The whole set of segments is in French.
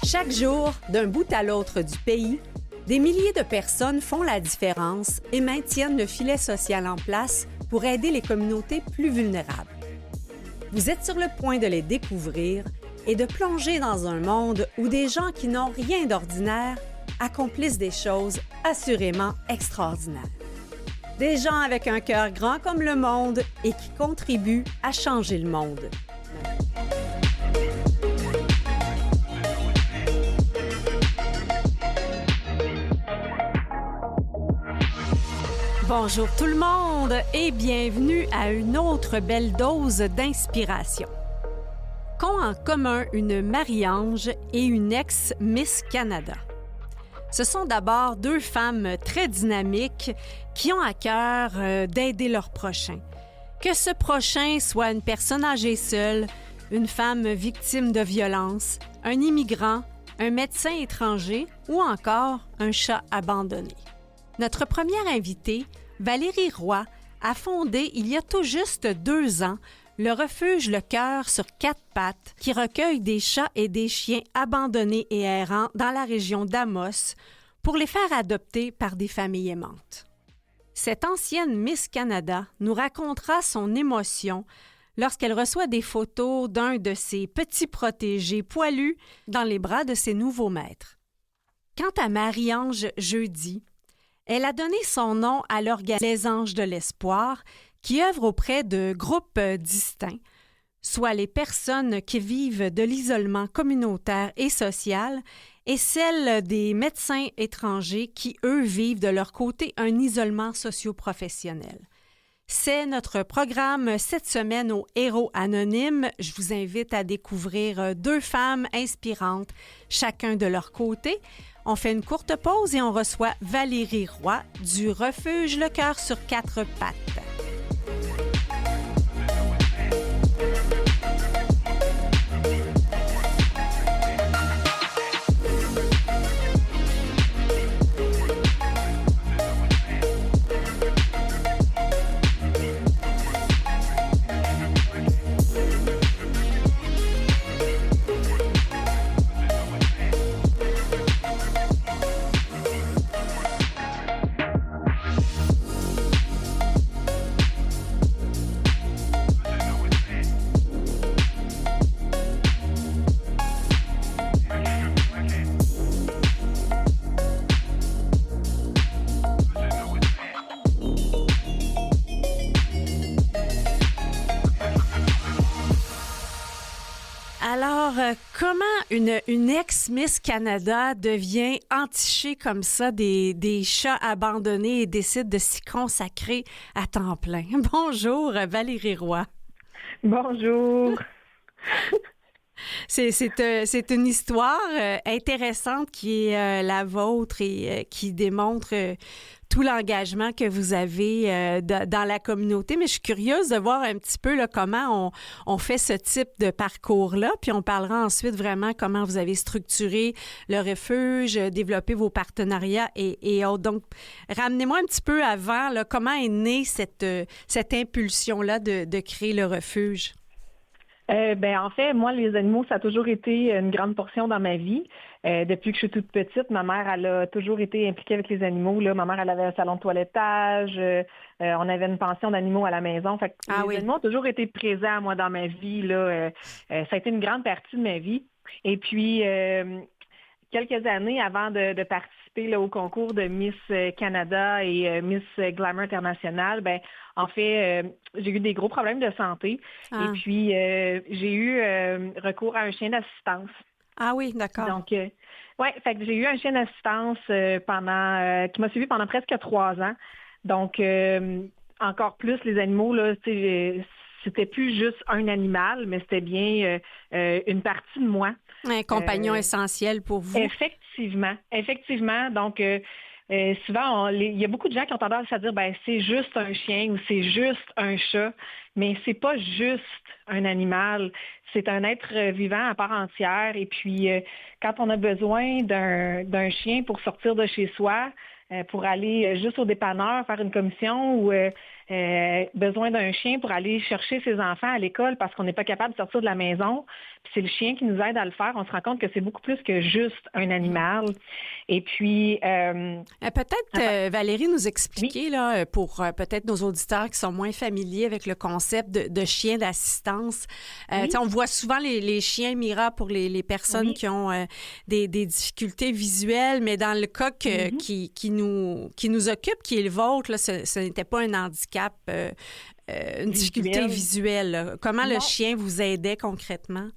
Chaque jour, d'un bout à l'autre du pays, des milliers de personnes font la différence et maintiennent le filet social en place pour aider les communautés plus vulnérables. Vous êtes sur le point de les découvrir et de plonger dans un monde où des gens qui n'ont rien d'ordinaire accomplissent des choses assurément extraordinaires. Des gens avec un cœur grand comme le monde et qui contribuent à changer le monde. Bonjour tout le monde et bienvenue à une autre belle dose d'inspiration. Qu'ont en commun une Marie-Ange et une ex-Miss Canada? Ce sont d'abord deux femmes très dynamiques qui ont à cœur d'aider leur prochain. Que ce prochain soit une personne âgée seule, une femme victime de violence, un immigrant, un médecin étranger ou encore un chat abandonné. Notre première invitée, Valérie Roy, a fondé il y a tout juste 2 ans le refuge Le Cœur sur 4 pattes qui recueille des chats et des chiens abandonnés et errants dans la région d'Amos pour les faire adopter par des familles aimantes. Cette ancienne Miss Canada nous racontera son émotion lorsqu'elle reçoit des photos d'un de ses petits protégés poilus dans les bras de ses nouveaux maîtres. Quant à Marie-Ange Jeudi, elle a donné son nom à l'organisme Les Anges de l'Espoir qui œuvre auprès de groupes distincts, soit les personnes qui vivent de l'isolement communautaire et social et celles des médecins étrangers qui, eux, vivent de leur côté un isolement socio-professionnel. C'est notre programme cette semaine au Héros Anonymes. Je vous invite à découvrir 2 femmes inspirantes, chacun de leur côté. On fait une courte pause et on reçoit Valérie Roy du refuge Le Cœur sur 4 pattes. Alors, comment une ex-Miss Canada devient entichée comme ça des chats abandonnés et décide de s'y consacrer à temps plein? Bonjour, Valérie Roy. Bonjour. C'est une histoire intéressante qui est la vôtre et qui démontre tout l'engagement que vous avez dans la communauté. Mais je suis curieuse de voir un petit peu là, comment on fait ce type de parcours-là. Puis on parlera ensuite vraiment comment vous avez structuré le refuge, développé vos partenariats et autres. Donc, ramenez-moi un petit peu avant, là, comment est née cette impulsion-là de créer le refuge? En fait, moi, les animaux, ça a toujours été une grande portion dans ma vie. Depuis que je suis toute petite, ma mère, elle a toujours été impliquée avec les animaux. Là. Ma mère, elle avait un salon de toilettage. On avait une pension d'animaux à la maison. Fait que les animaux ont toujours été présents, moi, dans ma vie. Là. Ça a été une grande partie de ma vie. Et puis, quelques années avant de participer là, au concours de Miss Canada et Miss Glamour International, en fait, j'ai eu des gros problèmes de santé. Et puis, j'ai eu recours à un chien d'assistance. Ah oui, d'accord. Donc, fait que j'ai eu un chien d'assistance qui m'a suivi pendant presque 3 ans. Donc, encore plus, les animaux, là, c'était plus juste un animal, mais c'était bien une partie de moi. Un compagnon essentiel pour vous. Effectivement. Donc, souvent, il y a beaucoup de gens qui ont tendance à dire, c'est juste un chien ou c'est juste un chat, mais c'est pas juste un animal. C'est un être vivant à part entière. Et puis, quand on a besoin d'un chien pour sortir de chez soi, pour aller juste au dépanneur, faire une commission ou besoin d'un chien pour aller chercher ses enfants à l'école parce qu'on n'est pas capable de sortir de la maison. Puis c'est le chien qui nous aide à le faire. On se rend compte que c'est beaucoup plus que juste un animal. Et puis... peut-être, Valérie, nous expliquer, oui. là, pour peut-être nos auditeurs qui sont moins familiers avec le concept de chien d'assistance. Oui. On voit souvent les chiens Mira pour les personnes oui. qui ont des difficultés visuelles, mais dans le cas qui nous occupe, qui est le vôtre, là, ce n'était pas un handicap, une difficulté visuelle. Là. Comment le chien vous aidait concrètement?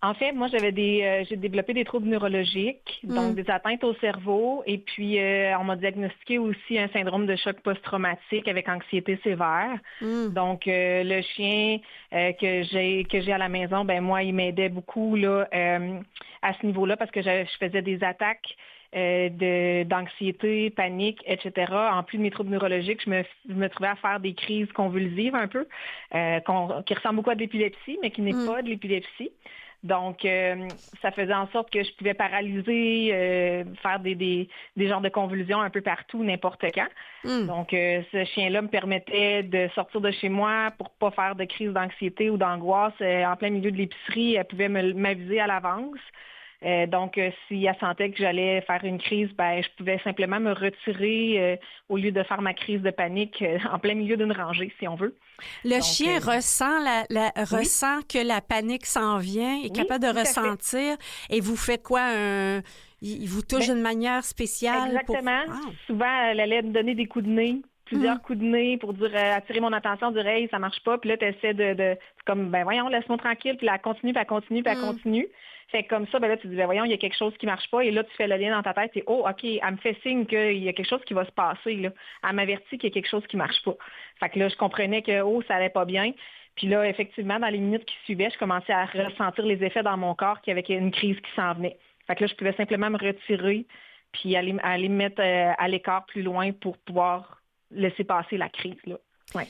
En fait, moi, j'ai développé des troubles neurologiques, donc des atteintes au cerveau, et puis on m'a diagnostiqué aussi un syndrome de choc post-traumatique avec anxiété sévère. Donc, le chien que j'ai à la maison, ben moi, il m'aidait beaucoup là à ce niveau-là parce que je faisais des attaques d'anxiété, panique, etc. En plus de mes troubles neurologiques, je me trouvais à faire des crises convulsives un peu, qui ressemblent beaucoup à de l'épilepsie, mais qui n'est pas de l'épilepsie. Donc, ça faisait en sorte que je pouvais paralyser, faire des genres de convulsions un peu partout, n'importe quand. Donc, ce chien-là me permettait de sortir de chez moi pour pas faire de crise d'anxiété ou d'angoisse. En plein milieu de l'épicerie, elle pouvait m'aviser à l'avance. Donc, si elle sentait que j'allais faire une crise, ben, je pouvais simplement me retirer au lieu de faire ma crise de panique en plein milieu d'une rangée, si on veut. Le chien ressent que la panique s'en vient, est capable de ressentir. Et vous fait quoi? Il vous touche d'une manière spéciale? Exactement. Souvent, elle allait me donner des coups de nez. Plusieurs coups de nez pour dire attirer mon attention, dire hey, ça marche pas, puis là tu essaies de comme ben voyons, laisse-moi tranquille, puis là elle continue, puis elle continue, puis elle continue. Fait que comme ça, ben là tu dis ben voyons, il y a quelque chose qui marche pas, et là tu fais le lien dans ta tête et oh OK, elle me fait signe qu'il y a quelque chose qui va se passer là. Elle m'avertit qu'il y a quelque chose qui marche pas. Fait que là je comprenais que ça allait pas bien. Puis là, effectivement, dans les minutes qui suivaient, je commençais à ressentir les effets dans mon corps qu'il y avait une crise qui s'en venait. Fait que là, je pouvais simplement me retirer puis aller me mettre à l'écart plus loin pour pouvoir laisser passer la crise, là. Ouais.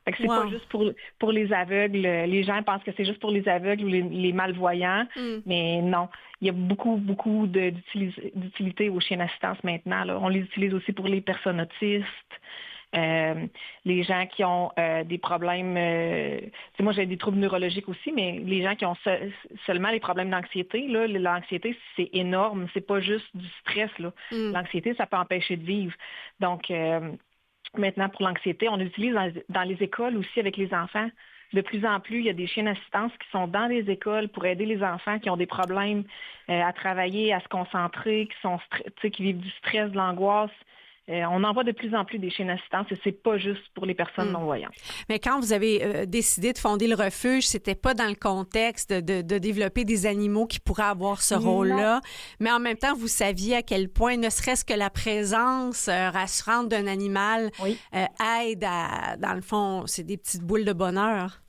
Fait que c'est pas juste pour les aveugles. Les gens pensent que c'est juste pour les aveugles ou les malvoyants, mais non. Il y a beaucoup d'utilité aux chiens d'assistance maintenant, là. On les utilise aussi pour les personnes autistes, les gens qui ont des problèmes... moi, j'ai des troubles neurologiques aussi, mais les gens qui ont seulement les problèmes d'anxiété, là, l'anxiété, c'est énorme. C'est pas juste du stress, là. L'anxiété, ça peut empêcher de vivre. Donc... maintenant, pour l'anxiété, on l'utilise dans les écoles aussi avec les enfants. De plus en plus, il y a des chiens d'assistance qui sont dans les écoles pour aider les enfants qui ont des problèmes à travailler, à se concentrer, qui vivent du stress, de l'angoisse. On en voit de plus en plus des chiens d'assistance et c'est pas juste pour les personnes non-voyantes. Mais quand vous avez décidé de fonder le refuge, c'était pas dans le contexte de développer des animaux qui pourraient avoir ce rôle-là, mais en même temps, vous saviez à quel point, ne serait-ce que la présence rassurante d'un animal aide à, dans le fond, c'est des petites boules de bonheur.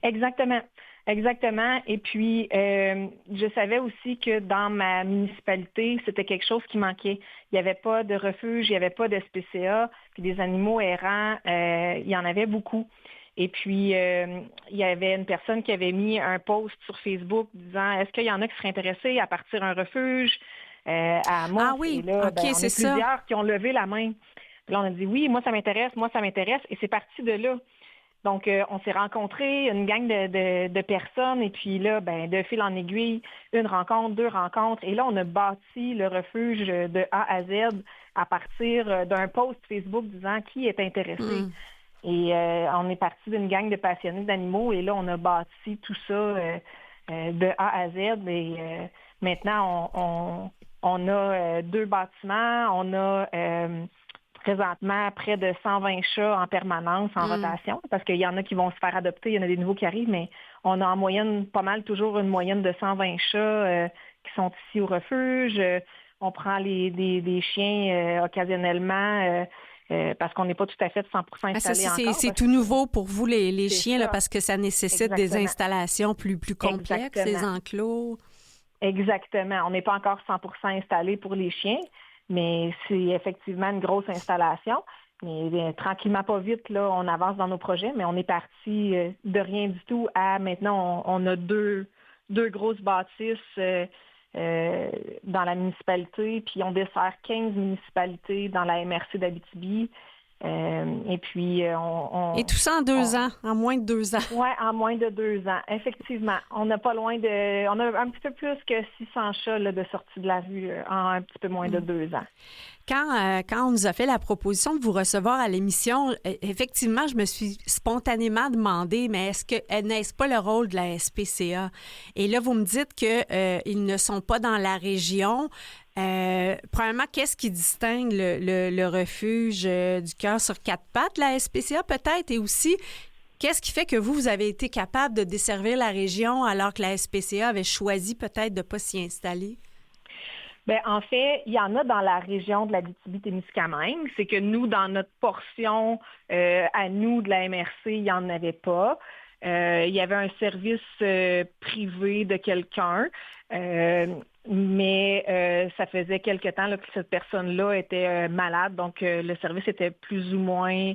Exactement. Exactement. Et puis, je savais aussi que dans ma municipalité, c'était quelque chose qui manquait. Il n'y avait pas de refuge, il n'y avait pas de SPCA, puis des animaux errants, il y en avait beaucoup. Et puis, il y avait une personne qui avait mis un post sur Facebook disant « Est-ce qu'il y en a qui seraient intéressés à partir un refuge à Amos? » Ah oui, et là, OK, c'est ça. Plusieurs qui ont levé la main. Puis là, on a dit « Oui, moi, ça m'intéresse, et c'est parti de là. Donc, on s'est rencontrés, une gang de personnes, et puis là, de fil en aiguille, une rencontre, 2 rencontres, et là, on a bâti le refuge de A à Z à partir d'un post Facebook disant qui est intéressé. Et on est parti d'une gang de passionnés d'animaux, et là, on a bâti tout ça de A à Z, et maintenant, on a 2 bâtiments, on a... présentement, près de 120 chats en permanence, en rotation, parce qu'il y en a qui vont se faire adopter, il y en a des nouveaux qui arrivent, mais on a en moyenne, pas mal, toujours une moyenne de 120 chats qui sont ici au refuge. On prend des chiens occasionnellement parce qu'on n'est pas tout à fait 100% installé encore. C'est tout nouveau pour vous, les chiens, là, parce que ça nécessite des installations plus complexes, des enclos. Exactement. On n'est pas encore 100% installé pour les chiens. Mais c'est effectivement une grosse installation. Mais tranquillement, pas vite, là, on avance dans nos projets, mais on est parti de rien du tout à maintenant, on a deux grosses bâtisses dans la municipalité, puis on dessert 15 municipalités dans la MRC d'Abitibi. Et puis, Et tout ça en 2 ans, en moins de 2 ans. Oui, en moins de 2 ans, effectivement. On n'a pas loin de... On a un petit peu plus que 600 chats là, de sortie de la rue en un petit peu moins de 2 ans. Quand on nous a fait la proposition de vous recevoir à l'émission, effectivement, je me suis spontanément demandé, mais n'est-ce pas le rôle de la SPCA? Et là, vous me dites qu'ils ne sont pas dans la région. Premièrement, qu'est-ce qui distingue le refuge du cœur sur 4 pattes, la SPCA peut-être? Et aussi, qu'est-ce qui fait que vous avez été capable de desservir la région alors que la SPCA avait choisi peut-être de ne pas s'y installer? Bien, en fait, il y en a dans la région de l'Abitibi-Témiscamingue. C'est que nous, dans notre portion à nous de la MRC, il n'y en avait pas. Il y avait un service privé de quelqu'un, mais ça faisait quelque temps là, que cette personne-là était malade, donc le service était plus ou moins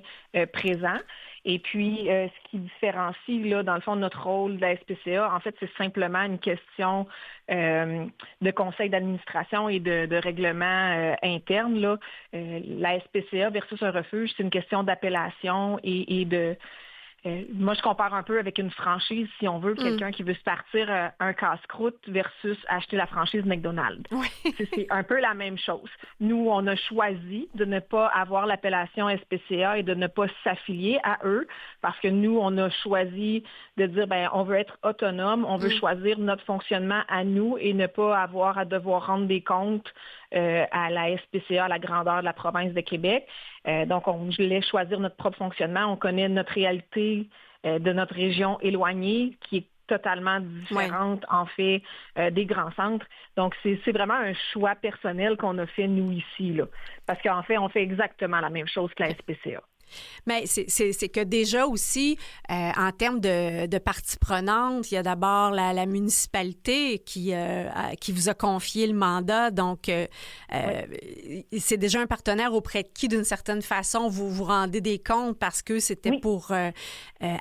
présent. Et puis, ce qui différencie, là, dans le fond, notre rôle de la SPCA, en fait, c'est simplement une question de conseil d'administration et de règlement interne. Là. La SPCA versus un refuge, c'est une question d'appellation et de... moi, je compare un peu avec une franchise, si on veut, quelqu'un qui veut se partir un casse-croûte versus acheter la franchise McDonald's. Oui. C'est un peu la même chose. Nous, on a choisi de ne pas avoir l'appellation SPCA et de ne pas s'affilier à eux parce que nous, on a choisi de dire, ben, on veut être autonome, on veut choisir notre fonctionnement à nous et ne pas avoir à devoir rendre des comptes à la SPCA, à la grandeur de la province de Québec. Donc, on voulait choisir notre propre fonctionnement. On connaît notre réalité de notre région éloignée qui est totalement différente, en fait, des grands centres. Donc, c'est vraiment un choix personnel qu'on a fait, nous, ici, là. Parce qu'en fait, on fait exactement la même chose que la SPCA. Mais c'est que déjà aussi, en termes de parties prenantes, il y a d'abord la municipalité qui vous a confié le mandat. Donc, c'est déjà un partenaire auprès de qui, d'une certaine façon, vous vous rendez des comptes parce que c'était pour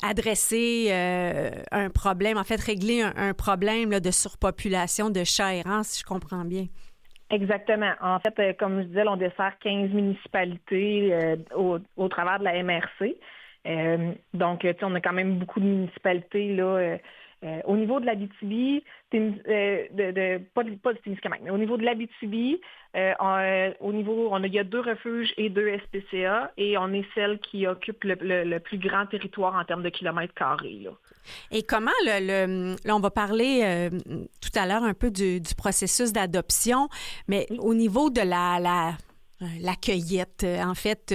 adresser un problème, en fait, régler un problème là, de surpopulation de chats errants, si je comprends bien. Exactement. En fait, comme je disais, on dessert 15 municipalités au travers de la MRC. Donc, on a quand même beaucoup de municipalités là. Au niveau de l'Abitibi, pas de Témiscamingue, mais au niveau de l'Abitibi, il y a 2 refuges et 2 SPCA et on est celle qui occupe le plus grand territoire en termes de kilomètres carrés. Là. Et comment, là, on va parler tout à l'heure un peu du processus d'adoption, mais au niveau de la cueillette, en fait,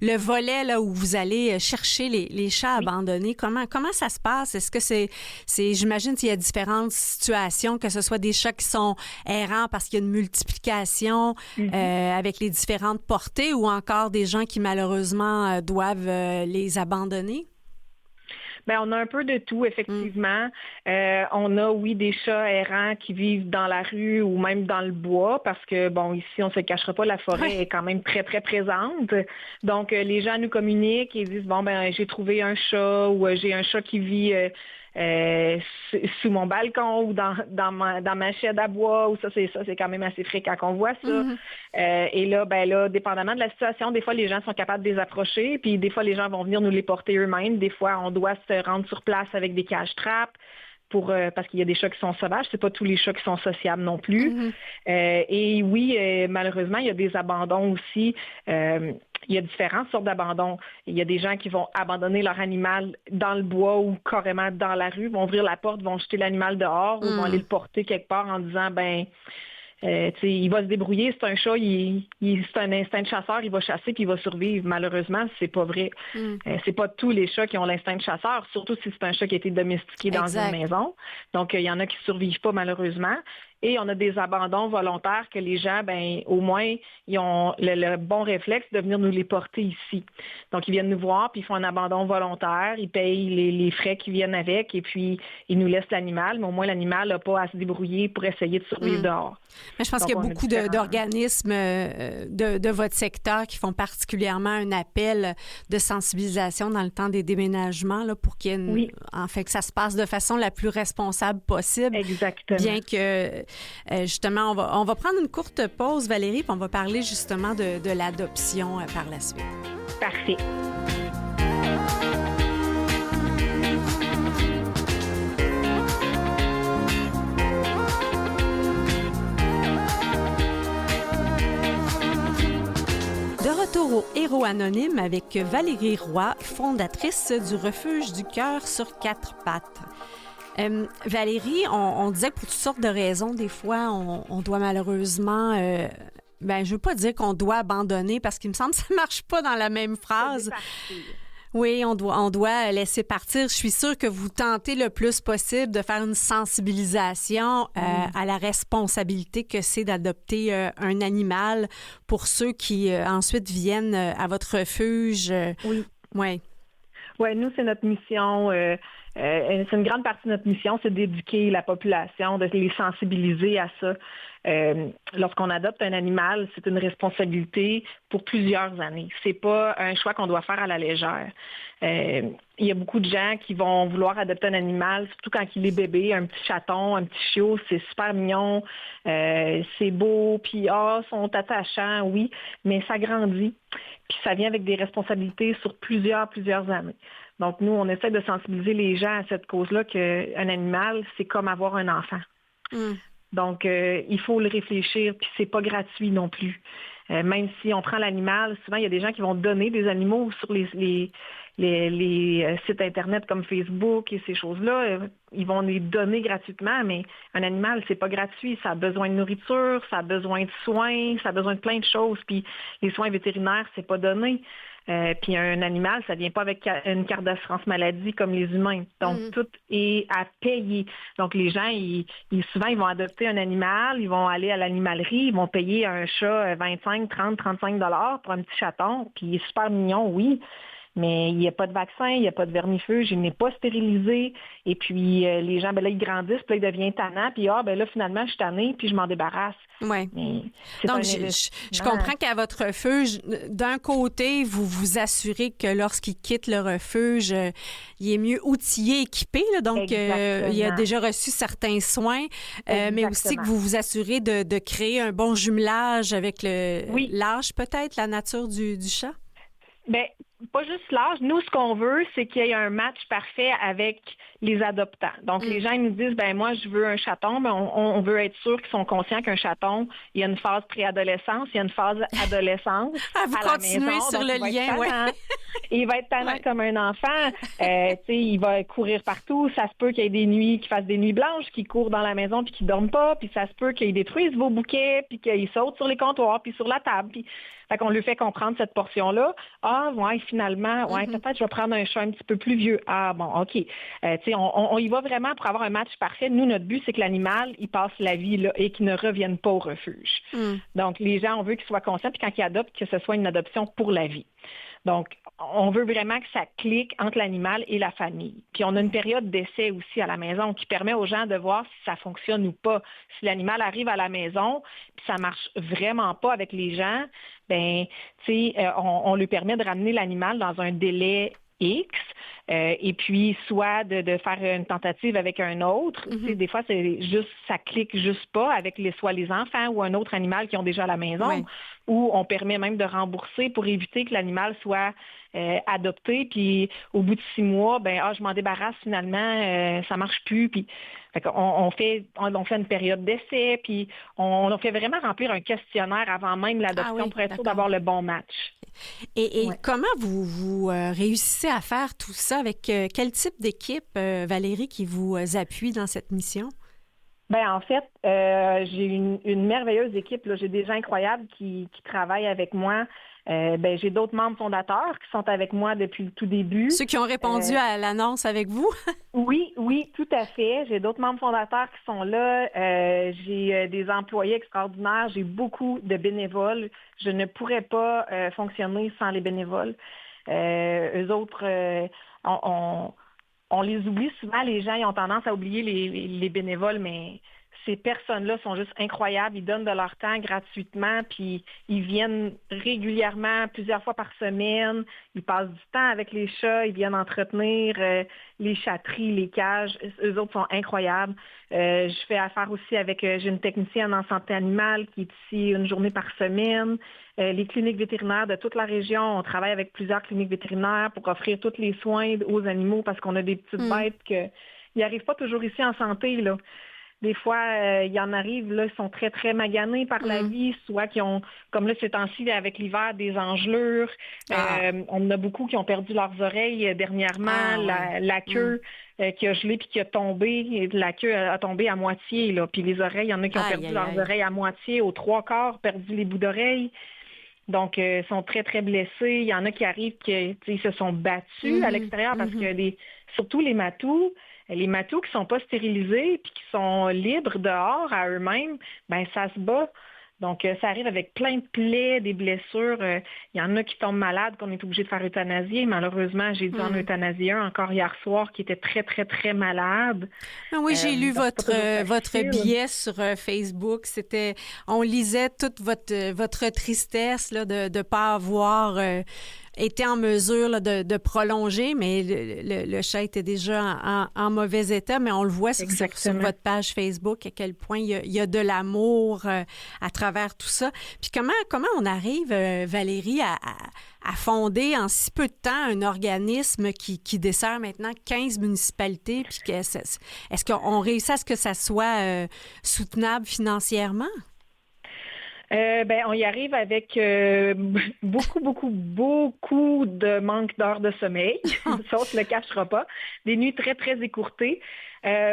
le volet là où vous allez chercher les chats abandonnés, comment ça se passe? Est-ce que c'est j'imagine qu'il y a différentes situations, que ce soit des chats qui sont errants parce qu'il y a une multiplication avec les différentes portées ou encore des gens qui malheureusement doivent les abandonner? Bien, on a un peu de tout, effectivement. On a, oui, des chats errants qui vivent dans la rue ou même dans le bois parce que, bon, ici, on ne se cachera pas, la forêt est quand même très, très présente. Donc, les gens nous communiquent et disent, bon, ben j'ai trouvé un chat ou j'ai un chat qui vit sous mon balcon ou dans ma chaîne à bois ou ça c'est quand même assez fréquent qu'on voit ça. Et là, dépendamment de la situation, des fois les gens sont capables de les approcher, puis des fois les gens vont venir nous les porter eux-mêmes. Des fois, on doit se rendre sur place avec des cages trappes parce qu'il y a des chats qui sont sauvages, c'est pas tous les chats qui sont sociables non plus. Et oui, malheureusement, il y a des abandons aussi. Il y a différentes sortes d'abandons. Il y a des gens qui vont abandonner leur animal dans le bois ou carrément dans la rue, vont ouvrir la porte, vont jeter l'animal dehors ou vont aller le porter quelque part en disant, il va se débrouiller, c'est un chat, c'est un instinct de chasseur, il va chasser puis il va survivre. Malheureusement, c'est pas vrai. C'est pas tous les chats qui ont l'instinct de chasseur, surtout si c'est un chat qui a été domestiqué dans une maison. Donc, il y en a qui survivent pas malheureusement. Et on a des abandons volontaires que les gens, au moins, ils ont le bon réflexe de venir nous les porter ici. Donc, ils viennent nous voir, puis ils font un abandon volontaire, ils payent les frais qui viennent avec, et puis ils nous laissent l'animal, mais au moins l'animal n'a pas à se débrouiller pour essayer de survivre dehors. Mais je pense qu'il y a beaucoup d'organismes de votre secteur qui font particulièrement un appel de sensibilisation dans le temps des déménagements là, pour qu'il y ait en fait, que ça se passe de façon la plus responsable possible. Exactement. Bien que Justement, on va prendre une courte pause, Valérie, puis on va parler justement de l'adoption par la suite. Parfait. De retour au Héros anonyme avec Valérie Roy, fondatrice du Refuge du cœur sur 4 pattes. Valérie, on disait que pour toutes sortes de raisons, des fois, on doit malheureusement... je veux pas dire qu'on doit abandonner parce qu'il me semble que ça marche pas dans la même phrase. Oui, on doit laisser partir. Je suis sûre que vous tentez le plus possible de faire une sensibilisation à la responsabilité que c'est d'adopter un animal pour ceux qui ensuite viennent à votre refuge. Oui. Oui. Oui, nous, c'est notre mission. C'est une grande partie de notre mission, c'est d'éduquer la population, de les sensibiliser à ça. Lorsqu'on adopte un animal, c'est une responsabilité pour plusieurs années. C'est pas un choix qu'on doit faire à la légère. Il y a beaucoup de gens qui vont vouloir adopter un animal, surtout quand il est bébé, un petit chaton, un petit chiot, c'est super mignon, c'est beau, puis sont attachants, oui, mais ça grandit. Puis ça vient avec des responsabilités sur plusieurs années. Donc, nous, on essaie de sensibiliser les gens à cette cause-là qu'un animal, c'est comme avoir un enfant. Donc, il faut le réfléchir, puis c'est pas gratuit non plus. Même si on prend l'animal, souvent, il y a des gens qui vont donner des animaux sur les sites Internet comme Facebook et ces choses-là. Ils vont les donner gratuitement, mais un animal, c'est pas gratuit. Ça a besoin de nourriture, ça a besoin de soins, ça a besoin de plein de choses. Puis les soins vétérinaires, c'est pas donné. Puis un animal, ça vient pas avec une carte d'assurance maladie comme les humains. Donc, tout est à payer. Donc, les gens, souvent, ils vont adopter un animal, ils vont aller à l'animalerie, ils vont payer un chat 25, 30, 35 $ pour un petit chaton. Puis il est super mignon, oui, mais il n'y a pas de vaccin, il n'y a pas de vermifuge, il n'est pas stérilisé. Et puis, les gens, là, ils grandissent, puis là, ils deviennent tannants, puis là, finalement, je suis tannée, puis je m'en débarrasse. Oui. Donc, je comprends qu'à votre refuge, d'un côté, vous vous assurez que lorsqu'il quitte le refuge, il est mieux outillé, équipé, là, donc il a déjà reçu certains soins, mais aussi que vous vous assurez de créer un bon jumelage avec l'âge, peut-être, la nature du chat? Bien, pas juste l'âge. Nous, ce qu'on veut, c'est qu'il y ait un match parfait avec les adoptants. Donc, les gens ils nous disent, moi, je veux un chaton, mais on veut être sûr qu'ils sont conscients qu'un chaton, il y a une phase préadolescence, il y a une phase adolescence. Vous continuez maison, sur le lien, oui. Il va être tannant comme un enfant. Il va courir partout. Ça se peut qu'il y ait qu'il fasse des nuits blanches, qu'il court dans la maison puis qu'il ne dorme pas. Puis ça se peut qu'il détruise vos bouquets, puis qu'il saute sur les comptoirs, puis sur la table. Puis... Fait qu'on lui fait comprendre cette portion-là. Finalement, peut-être je vais prendre un chat un petit peu plus vieux. OK. On y va vraiment pour avoir un match parfait. Nous, notre but, c'est que l'animal, il passe la vie là et qu'il ne revienne pas au refuge. Donc, les gens, on veut qu'ils soient conscients, puis quand ils adoptent, que ce soit une adoption pour la vie. Donc, on veut vraiment que ça clique entre l'animal et la famille. Puis on a une période d'essai aussi à la maison qui permet aux gens de voir si ça fonctionne ou pas. Si l'animal arrive à la maison puis ça marche vraiment pas avec les gens, on lui permet de ramener l'animal dans un délai X, et puis soit de faire une tentative avec un autre. Des fois, c'est juste ça clique juste pas avec soit les enfants ou un autre animal qui ont déjà à la maison, ou on permet même de rembourser pour éviter que l'animal soit adopté, puis au bout de 6 mois, je m'en débarrasse finalement, ça marche plus, puis on fait une période d'essai, puis on fait vraiment remplir un questionnaire avant même l'adoption pour être sûr d'avoir le bon match. Et comment vous réussissez à faire tout ça? Avec quel type d'équipe, Valérie, qui vous appuie dans cette mission? En fait, j'ai une merveilleuse équipe. Là. J'ai des gens incroyables qui travaillent avec moi. J'ai d'autres membres fondateurs qui sont avec moi depuis le tout début. Ceux qui ont répondu à l'annonce avec vous? Oui, tout à fait. J'ai d'autres membres fondateurs qui sont là. J'ai des employés extraordinaires. J'ai beaucoup de bénévoles. Je ne pourrais pas fonctionner sans les bénévoles. Eux autres, on les oublie souvent. Les gens ils ont tendance à oublier les bénévoles, mais ces personnes-là sont juste incroyables. Ils donnent de leur temps gratuitement, puis ils viennent régulièrement, plusieurs fois par semaine. Ils passent du temps avec les chats, ils viennent entretenir les chatteries, les cages. Eux autres sont incroyables. Je fais affaire aussi avec, j'ai une technicienne en santé animale qui est ici une journée par semaine. Les cliniques vétérinaires de toute la région, on travaille avec plusieurs cliniques vétérinaires pour offrir tous les soins aux animaux parce qu'on a des petites bêtes qui n'arrivent pas toujours ici en santé, là. Des fois, il y en arrive, là, ils sont très, très maganés par la vie, soit qui ont, comme là, ces temps-ci, avec l'hiver, des engelures. On en a beaucoup qui ont perdu leurs oreilles dernièrement, la queue qui a gelé puis qui a tombé, et la queue a tombé à moitié, là. Puis les oreilles, il y en a qui ont perdu leurs oreilles à moitié, aux 3/4, perdu les bouts d'oreilles. Donc, ils sont très, très blessés. Il y en a qui arrivent qui se sont battus à l'extérieur parce que surtout les matous qui sont pas stérilisés puis qui sont libres dehors à eux-mêmes, ben ça se bat. Donc, ça arrive avec plein de plaies, des blessures. Il y en a qui tombent malades, qu'on est obligé de faire euthanasier. Malheureusement, j'ai dû en euthanasier un encore hier soir qui était très, très, très malade. Oui, j'ai lu votre billet sur Facebook. On lisait toute votre tristesse là, de ne pas avoir été en mesure là, de prolonger, mais le chat était déjà en mauvais état, mais on le voit sur votre page Facebook à quel point il y a de l'amour à travers tout ça. Puis comment on arrive, Valérie, à fonder en si peu de temps un organisme qui dessert maintenant 15 municipalités, puis est-ce qu'on réussit à ce que ça soit soutenable financièrement? On y arrive avec beaucoup de manque d'heures de sommeil. Ça, on ne le cachera pas. Des nuits très, très écourtées.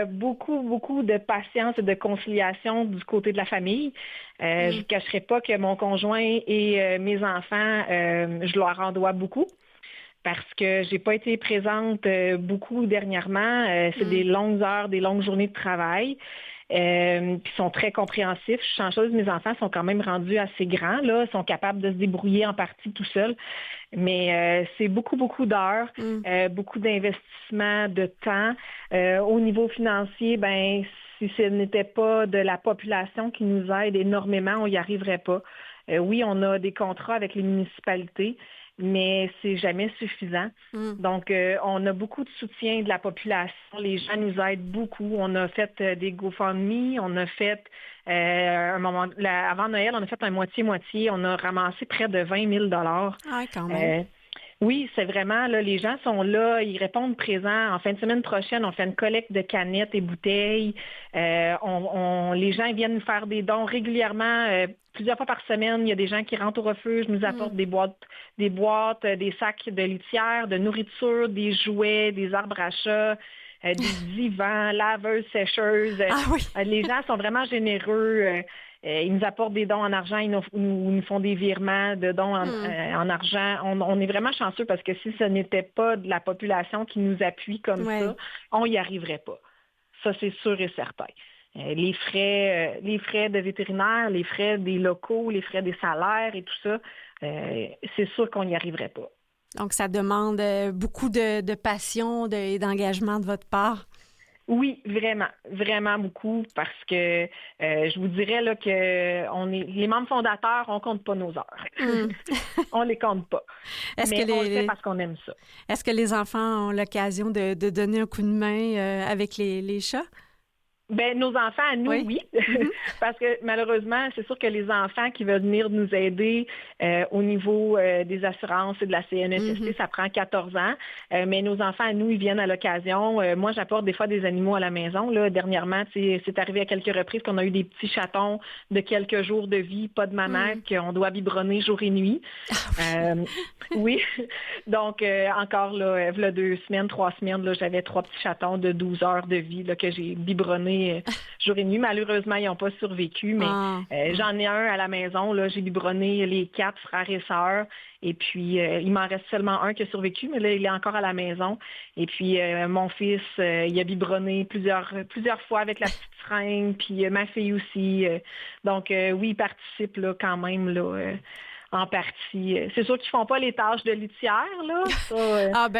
Beaucoup de patience et de conciliation du côté de la famille. Je ne cacherai pas que mon conjoint et mes enfants, je leur en dois beaucoup. Parce que j'ai pas été présente beaucoup dernièrement. C'est des longues heures, des longues journées de travail. Puis sont très compréhensifs. Je suis chanceuse, mes enfants sont quand même rendus assez grands, là, sont capables de se débrouiller en partie tout seuls. Mais c'est beaucoup d'heures, beaucoup d'investissements, de temps. Au niveau financier, si ce n'était pas de la population qui nous aide énormément, on n'y arriverait pas. Oui, on a des contrats avec les municipalités, mais c'est jamais suffisant. Donc, on a beaucoup de soutien de la population. Les gens nous aident beaucoup. On a fait des GoFundMe, on a fait, avant Noël, on a fait un moitié-moitié. On a ramassé près de 20 000 $. Ah, quand même. Oui, c'est vraiment, là, les gens sont là, ils répondent présents. En fin de semaine prochaine, on fait une collecte de canettes et bouteilles. Les gens viennent nous faire des dons régulièrement, plusieurs fois par semaine. Il y a des gens qui rentrent au refuge, nous apportent des boîtes, des sacs de litière, de nourriture, des jouets, des arbres à chat, des divans, laveuses, sécheuses. Les gens sont vraiment généreux. Ils nous apportent des dons en argent, ils nous font des virements de dons en argent. On est vraiment chanceux parce que si ce n'était pas de la population qui nous appuie comme ça, on n'y arriverait pas. Ça, c'est sûr et certain. Les frais de vétérinaire, les frais des locaux, les frais des salaires et tout ça, c'est sûr qu'on n'y arriverait pas. Donc, ça demande beaucoup de passion et d'engagement de votre part. Oui, vraiment beaucoup, parce que je vous dirais là, que les membres fondateurs, on compte pas nos heures. On les compte pas. On le fait parce qu'on aime ça. Est-ce que les enfants ont l'occasion de donner un coup de main avec les chats? Nos enfants, à nous, oui. Parce que malheureusement, c'est sûr que les enfants qui veulent venir nous aider au niveau des assurances et de la CNESST, ça prend 14 ans. Mais nos enfants, à nous, ils viennent à l'occasion. Moi, j'apporte des fois des animaux à la maison. Là. Dernièrement, c'est arrivé à quelques reprises qu'on a eu des petits chatons de quelques jours de vie, pas de maman, qu'on doit biberonner jour et nuit. Oui. Donc, encore, là, il y a 2 semaines, 3 semaines, là, j'avais 3 petits chatons de 12 heures de vie là, que j'ai biberonnés jour et nuit. Malheureusement, ils n'ont pas survécu, mais j'en ai un à la maison. Là, j'ai biberonné les 4 frères et sœurs. Et puis, il m'en reste seulement un qui a survécu, mais là, il est encore à la maison. Et puis, mon fils, il a biberonné plusieurs fois avec la petite seringue, puis ma fille aussi. Donc, oui, il participe là, quand même là, en partie. C'est sûr qu'ils font pas les tâches de litière, là.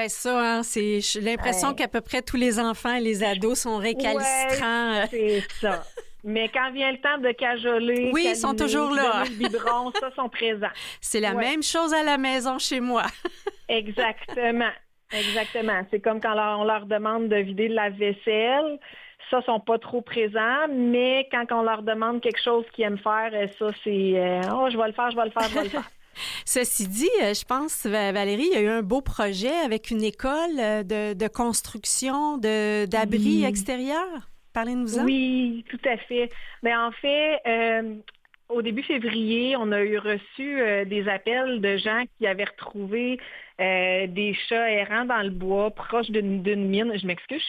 Ça, j'ai l'impression qu'à peu près tous les enfants et les ados sont récalcitrants. Ouais, c'est ça. Mais quand vient le temps de cajoler, oui, ils sont toujours là. Donner le biberon, ça, sont présents. C'est la même chose à la maison chez moi. Exactement. Exactement. C'est comme quand on leur demande de vider le lave-vaisselle. Ça, ils sont pas trop présents, mais quand on leur demande quelque chose qu'ils aiment faire, ça, c'est « Oh, je vais le faire, je vais le faire, je vais le faire ». Ceci dit, je pense, Valérie, il y a eu un beau projet avec une école de construction d'abris extérieurs. Parlez-nous-en. Oui, tout à fait. Mais en fait, au début février, on a reçu des appels de gens qui avaient retrouvé des chats errants dans le bois, proche d'une mine. Je m'excuse,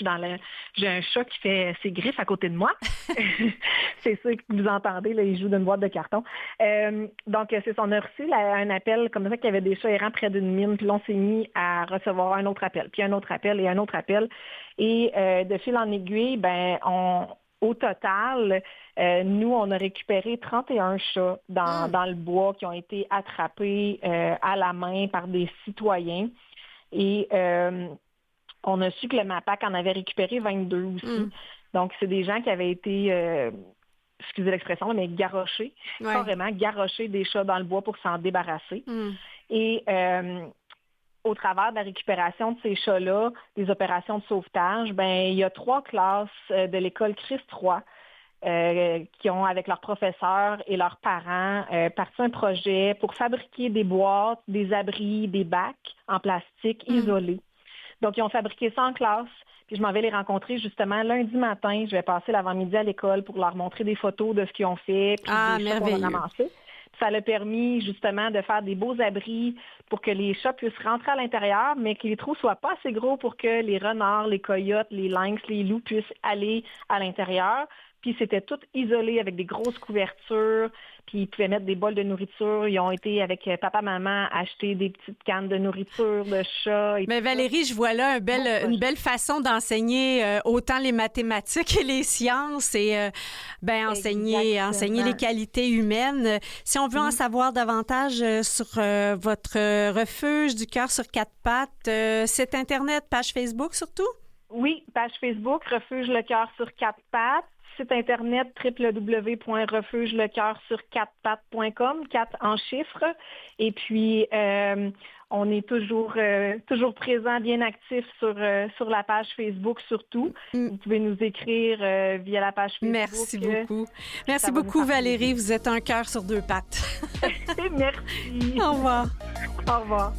j'ai un chat qui fait ses griffes à côté de moi. C'est ça que vous entendez, là, il joue d'une boîte de carton. Donc, c'est ça, on a reçu un appel comme ça qu'il y avait des chats errants près d'une mine, puis là, on s'est mis à recevoir un autre appel, puis un autre appel et un autre appel. Et de fil en aiguille, au total, nous, on a récupéré 31 chats dans le bois qui ont été attrapés à la main par des citoyens. Et on a su que le MAPAC en avait récupéré 22 aussi. Donc, c'est des gens qui avaient été, excusez l'expression, mais garrochés, carrément garrochés des chats dans le bois pour s'en débarrasser. Et au travers de la récupération de ces chats-là, des opérations de sauvetage, il y a 3 classes de l'école Christ III qui ont, avec leurs professeurs et leurs parents, parti un projet pour fabriquer des boîtes, des abris, des bacs en plastique isolés. Donc, ils ont fabriqué ça en classe. Puis je m'en vais les rencontrer justement lundi matin. Je vais passer l'avant-midi à l'école pour leur montrer des photos de ce qu'ils ont fait, puis des chats qu'on a ramassés. Ça l'a permis justement de faire des beaux abris pour que les chats puissent rentrer à l'intérieur, mais que les trous ne soient pas assez gros pour que les renards, les coyotes, les lynx, les loups puissent aller à l'intérieur. Puis c'était tout isolé avec des grosses couvertures, puis ils pouvaient mettre des bols de nourriture. Ils ont été avec papa-maman acheter des petites cannes de nourriture, de chat. Mais Valérie, je vois là une belle façon d'enseigner autant les mathématiques et les sciences et enseigner les qualités humaines. Si on veut en savoir davantage sur votre refuge du cœur sur 4 pattes, site Internet, page Facebook surtout? Oui, page Facebook, Refuge le cœur sur 4 pattes. Site Internet www.refugelecœursurquatrepattes.com, 4 en chiffres. Et puis, on est toujours présent, bien actif sur la page Facebook surtout. Vous pouvez nous écrire via la page Facebook. Merci beaucoup. Merci beaucoup, Valérie. Vous êtes un cœur sur 2 pattes. Merci. Au revoir. Au revoir.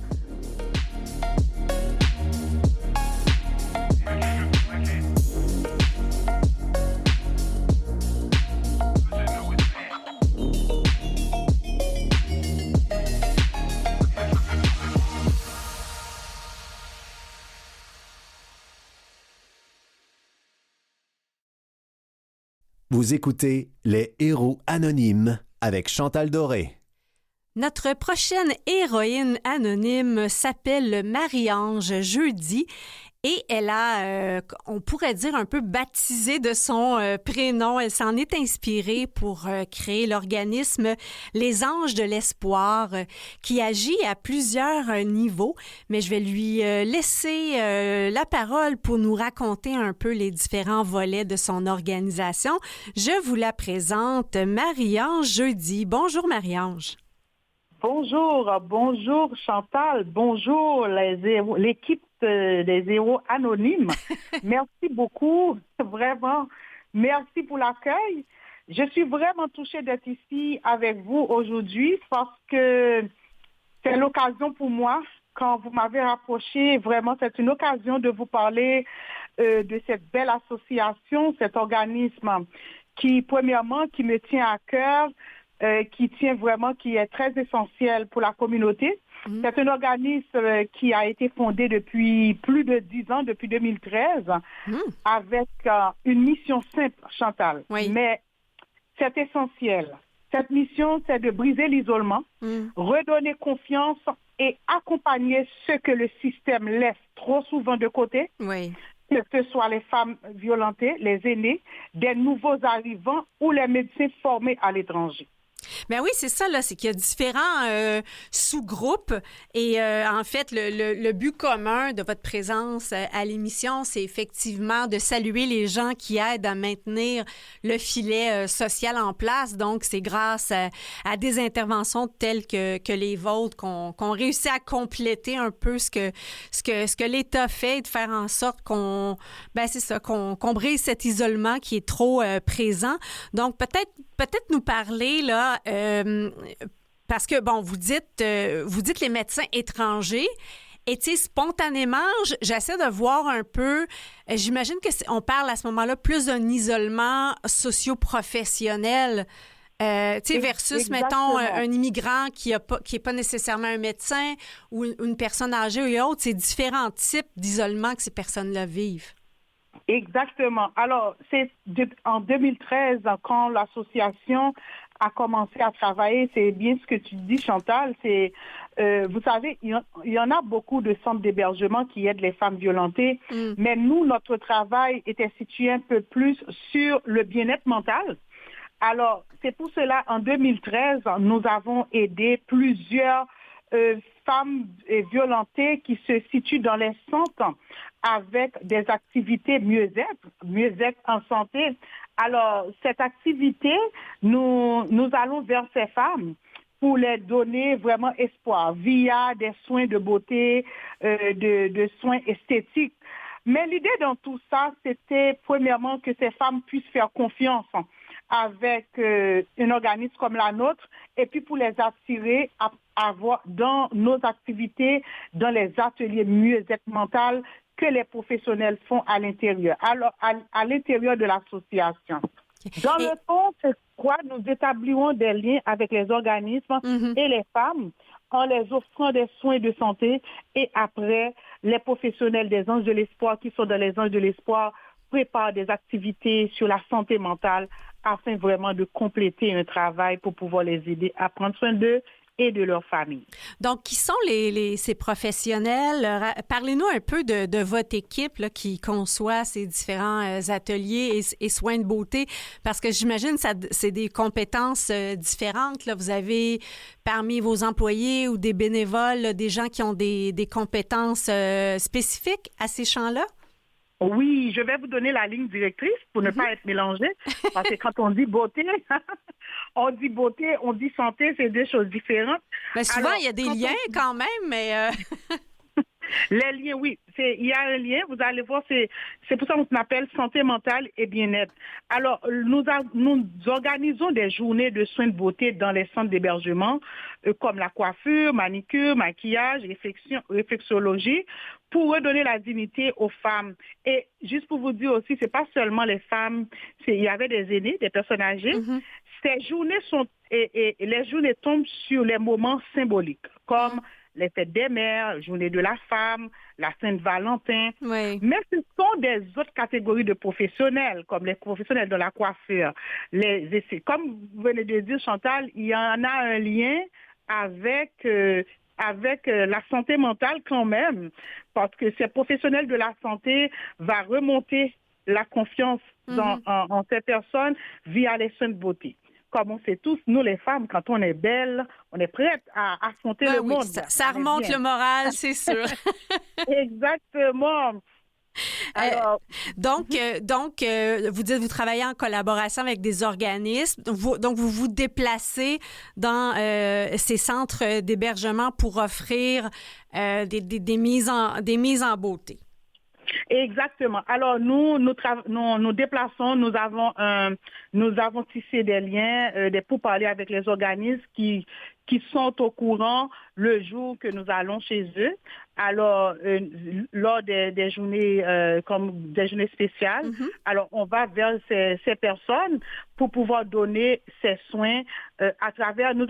Vous écoutez Les Héros Anonymes avec Chantal Doré. Notre prochaine héroïne anonyme s'appelle Marie-Ange Jeudi et elle a, on pourrait dire, un peu baptisé de son prénom. Elle s'en est inspirée pour créer l'organisme Les Anges de l'Espoir qui agit à plusieurs niveaux. Mais je vais lui laisser la parole pour nous raconter un peu les différents volets de son organisation. Je vous la présente, Marie-Ange Jeudi. Bonjour Marie-Ange. Bonjour Chantal, bonjour l'équipe des héros anonymes. Merci beaucoup, vraiment. Merci pour l'accueil. Je suis vraiment touchée d'être ici avec vous aujourd'hui parce que c'est l'occasion pour moi, quand vous m'avez rapproché, vraiment c'est une occasion de vous parler de cette belle association, cet organisme qui, premièrement, qui me tient à cœur, qui est très essentiel pour la communauté. C'est un organisme qui a été fondé depuis plus de 10 ans, depuis 2013, avec une mission simple, Chantal. Oui. Mais c'est essentiel. Cette mission, c'est de briser l'isolement, redonner confiance et accompagner ceux que le système laisse trop souvent de côté. Oui. Que ce soit les femmes violentées, les aînés, des nouveaux arrivants ou les médecins formés à l'étranger. Ben oui, c'est ça, là, c'est qu'il y a différents sous-groupes et en fait, le but commun de votre présence à l'émission, c'est effectivement de saluer les gens qui aident à maintenir le filet social en place. Donc, c'est grâce à des interventions telles que les vôtres qu'on réussit à compléter un peu ce que l'État fait et de faire en sorte qu'on brise cet isolement qui est trop présent. Donc, peut-être nous parler, là, parce que, bon, vous dites les médecins étrangers, et tu sais, spontanément, j'essaie de voir un peu, j'imagine on parle à ce moment-là plus d'un isolement socio-professionnel, tu sais, versus, mettons, un immigrant qui est pas nécessairement un médecin ou une personne âgée ou autre. C'est différents types d'isolement que ces personnes-là vivent. Exactement. Alors, c'est en 2013, quand l'association a commencé à travailler, c'est bien ce que tu dis, Chantal, c'est, vous savez, il y en a beaucoup de centres d'hébergement qui aident les femmes violentées, mais nous, notre travail était situé un peu plus sur le bien-être mental. Alors, c'est pour cela, en 2013, nous avons aidé plusieurs femmes violentées qui se situent dans les centres avec des activités mieux-être en santé. Alors, cette activité, nous allons vers ces femmes pour les donner vraiment espoir via des soins de beauté, de soins esthétiques. Mais l'idée dans tout ça, c'était premièrement que ces femmes puissent faire confiance avec un organisme comme la nôtre et puis pour les attirer à avoir dans nos activités, dans les ateliers mieux-être mental que les professionnels font à l'intérieur, alors à l'intérieur de l'association. Dans le fond, c'est quoi? Nous établirons des liens avec les organismes et les femmes en les offrant des soins de santé et après, les professionnels des Anges de l'Espoir qui sont dans les Anges de l'Espoir préparent des activités sur la santé mentale afin vraiment de compléter un travail pour pouvoir les aider à prendre soin d'eux et de leur famille. Donc, qui sont ces professionnels? Parlez-nous un peu de votre équipe là, qui conçoit ces différents ateliers et soins de beauté, parce que j'imagine que c'est des compétences différentes. Là. Vous avez parmi vos employés ou des bénévoles, là, des gens qui ont des compétences spécifiques à ces champs-là? Oui, je vais vous donner la ligne directrice pour ne pas être mélangé, parce que quand on dit beauté, on dit santé, c'est deux choses différentes. Mais souvent, il y a des liens quand même, mais... Les liens, oui. Il y a un lien, vous allez voir, c'est pour ça qu'on appelle santé mentale et bien-être. Alors, nous organisons des journées de soins de beauté dans les centres d'hébergement, comme la coiffure, manicure, maquillage, réflexologie, pour redonner la dignité aux femmes. Et juste pour vous dire aussi, c'est pas seulement les femmes, il y avait des aînés, des personnes âgées. Ces journées les journées tombent sur les moments symboliques, comme les fêtes des mères, journée de la femme, la Saint-Valentin. Oui. Mais ce sont des autres catégories de professionnels, comme les professionnels de la coiffure. Comme vous venez de dire, Chantal, il y en a un lien avec la santé mentale quand même, parce que ces professionnels de la santé vont remonter la confiance en ces personnes via les soins de beauté. Comme on sait tous, nous les femmes, quand on est belles, on est prêtes à affronter le monde. Ça remonte le moral, c'est sûr. Exactement. Alors, donc, vous dites que vous travaillez en collaboration avec des organismes. Donc, vous vous déplacez dans ces centres d'hébergement pour offrir des mises en beauté. Exactement. Alors nous déplaçons, nous avons tissé des liens, des pourparlers avec les organismes qui sont au courant le jour que nous allons chez eux. Alors lors des journées comme des journées spéciales, alors on va vers ces personnes pour pouvoir donner ces soins à travers. Nous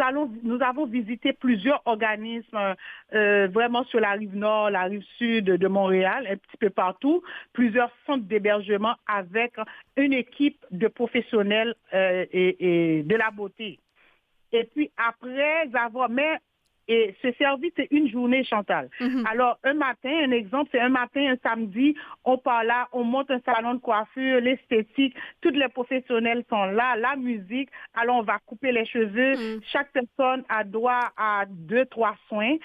avons visité plusieurs organismes vraiment sur la rive nord, la rive sud de Montréal, un petit peu partout, plusieurs centres d'hébergement avec une équipe de professionnels et de la beauté. Et puis après avoir, mais Et ce service, c'est une journée, Chantal. Alors, un matin, un exemple, c'est un matin, un samedi, on part là, on monte un salon de coiffure, l'esthétique, tous les professionnels sont là, la musique. Alors, on va couper les cheveux. Chaque personne a droit à 2-3 soins,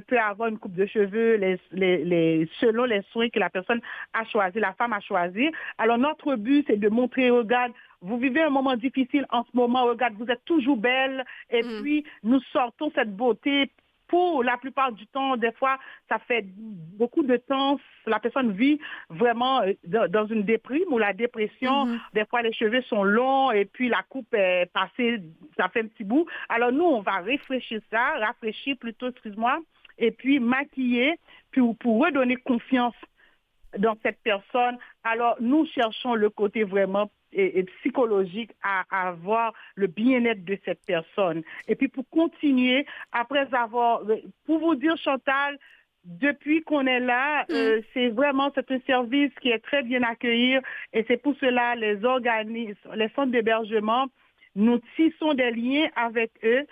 peut avoir une coupe de cheveux selon les soins que la personne a choisi, la femme a choisi. Alors, notre but, c'est de montrer, regarde, vous vivez un moment difficile en ce moment, regarde, vous êtes toujours belle, et puis nous sortons cette beauté. Pour la plupart du temps, des fois, ça fait beaucoup de temps, la personne vit vraiment dans une déprime ou la dépression. Des fois, les cheveux sont longs et puis la coupe est passée, ça fait un petit bout. Alors nous, on va rafraîchir plutôt, excuse-moi, et puis maquiller pour redonner confiance dans cette personne. Alors, nous cherchons le côté vraiment et psychologique à avoir le bien-être de cette personne. Et puis, pour continuer, pour vous dire, Chantal, depuis qu'on est là, c'est un service qui est très bien accueilli et c'est pour cela les organismes, les centres d'hébergement, nous tissons des liens avec eux.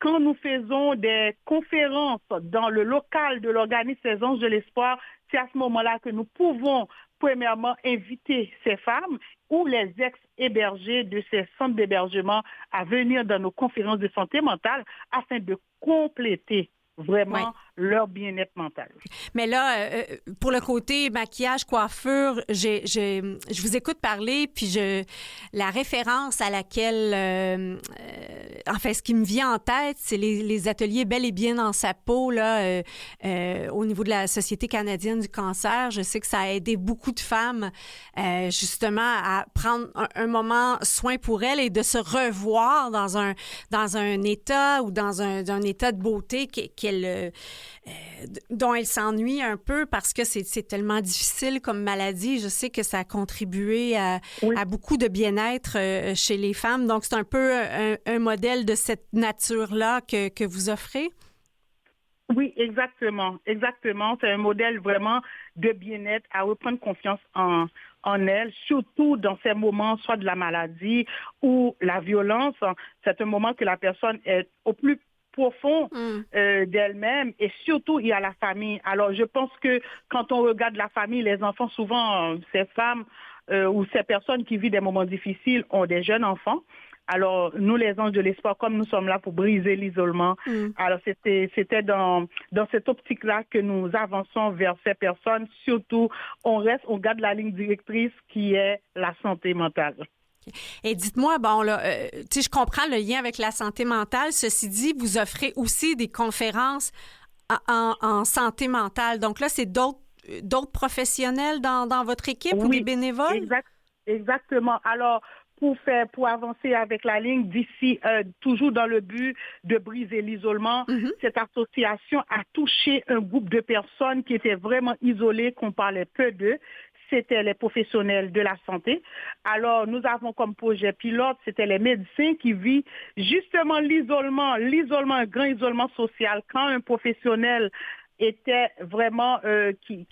Quand nous faisons des conférences dans le local de l'organisme Les Anges de l'Espoir, c'est à ce moment-là que nous pouvons, premièrement, inviter ces femmes ou les ex-hébergés de ces centres d'hébergement à venir dans nos conférences de santé mentale afin de compléter vraiment leur bien-être mental. Mais là, pour le côté maquillage, coiffure, je vous écoute parler, puis la référence à laquelle, enfin, ce qui me vient en tête, c'est les ateliers Bel et bien dans sa peau, là, au niveau de la Société canadienne du cancer. Je sais que ça a aidé beaucoup de femmes, justement, à prendre un moment soin pour elles et de se revoir dans un état ou dans un état de beauté dont elle s'ennuie un peu parce que c'est tellement difficile comme maladie. Je sais que ça a contribué à beaucoup de bien-être chez les femmes. Donc, c'est un peu un modèle de cette nature-là que vous offrez? Oui, exactement. Exactement. C'est un modèle vraiment de bien-être, à reprendre confiance en elle, surtout dans ces moments, soit de la maladie ou la violence. C'est un moment que la personne est au plus profond d'elle-même et surtout il y a la famille. Alors je pense que quand on regarde la famille, les enfants, souvent ces femmes ou ces personnes qui vivent des moments difficiles ont des jeunes enfants. Alors nous les Anges de l'Espoir, comme nous sommes là pour briser l'isolement, alors c'était dans cette optique-là que nous avançons vers ces personnes. Surtout on garde la ligne directrice qui est la santé mentale. Et dites-moi, bon, là, je comprends le lien avec la santé mentale. Ceci dit, vous offrez aussi des conférences en santé mentale. Donc là, c'est d'autres professionnels dans votre équipe ou des bénévoles? Exactement. Alors, pour avancer avec la ligne d'ici, toujours dans le but de briser l'isolement, cette association a touché un groupe de personnes qui étaient vraiment isolées, qu'on parlait peu d'eux. C'était les professionnels de la santé. Alors, nous avons comme projet pilote, c'était les médecins qui vivent justement l'isolement, un grand isolement social. Quand un professionnel était vraiment qui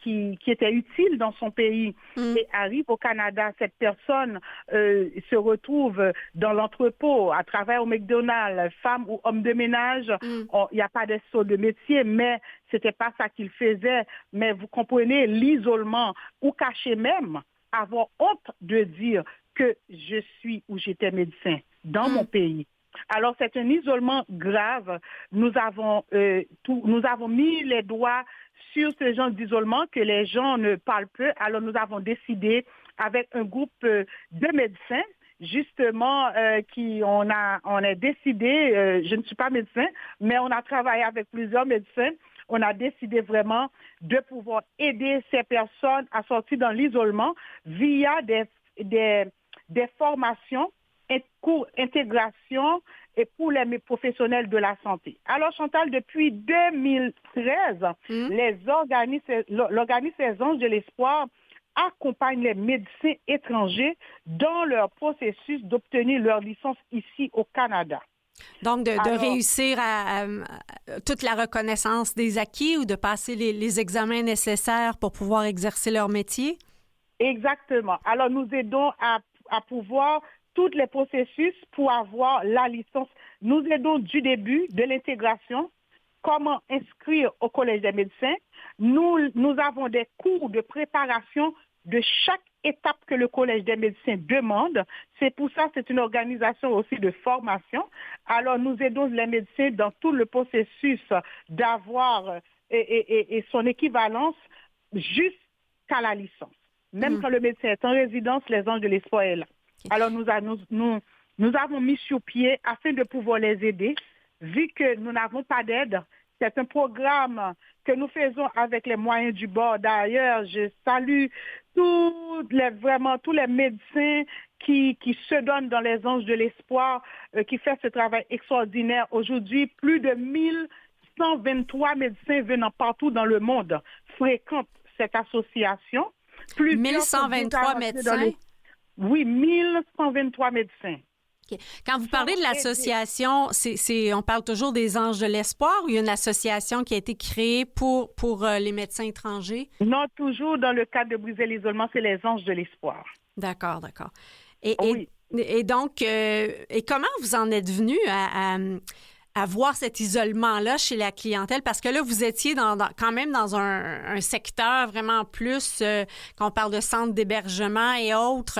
était utile dans son pays et arrive au Canada, cette personne se retrouve dans l'entrepôt à travers au McDonald's, femme ou homme de ménage. Il n'y a pas de saut de métier, mais c'était pas ça qu'il faisait. Mais vous comprenez l'isolement ou cacher même, avoir honte de dire que je suis ou j'étais médecin dans mon pays. Alors, c'est un isolement grave. Nous avons mis les doigts sur ce genre d'isolement que les gens ne parlent peu. Alors, nous avons décidé avec un groupe de médecins, justement, on a décidé, je ne suis pas médecin, mais on a travaillé avec plusieurs médecins. On a décidé vraiment de pouvoir aider ces personnes à sortir dans l'isolement via des formations, cours intégration et pour les professionnels de la santé. Alors Chantal, depuis 2013, l'organisme Les Anges de l'Espoir accompagne les médecins étrangers dans leur processus d'obtenir leur licence ici au Canada. Donc, de réussir à toute la reconnaissance des acquis ou de passer les examens nécessaires pour pouvoir exercer leur métier? Exactement. Alors, nous aidons à pouvoir tous les processus pour avoir la licence. Nous aidons du début de l'intégration comment inscrire au Collège des médecins. Nous avons des cours de préparation de chaque étape que le Collège des médecins demande. C'est pour ça que c'est une organisation aussi de formation. Alors, nous aidons les médecins dans tout le processus d'avoir et son équivalence jusqu'à la licence. Même quand le médecin est en résidence, les Anges de l'Espoir est là. Alors, nous avons mis sur pied afin de pouvoir les aider, vu que nous n'avons pas d'aide. C'est un programme que nous faisons avec les moyens du bord. D'ailleurs, je salue tous les médecins qui se donnent dans les Anges de l'Espoir, qui font ce travail extraordinaire. Aujourd'hui, plus de 1123 médecins venant partout dans le monde fréquentent cette association. 1123 médecins? Oui, 1123 médecins. Okay. Quand vous parlez de l'association, on parle toujours des Anges de l'Espoir ou il y a une association qui a été créée pour les médecins étrangers? Non, toujours dans le cadre de briser l'isolement, c'est les Anges de l'Espoir. D'accord. Et donc, et comment vous en êtes venu à voir cet isolement-là chez la clientèle? Parce que là, vous étiez quand même dans un secteur vraiment plus, quand on parle de centres d'hébergement et autres,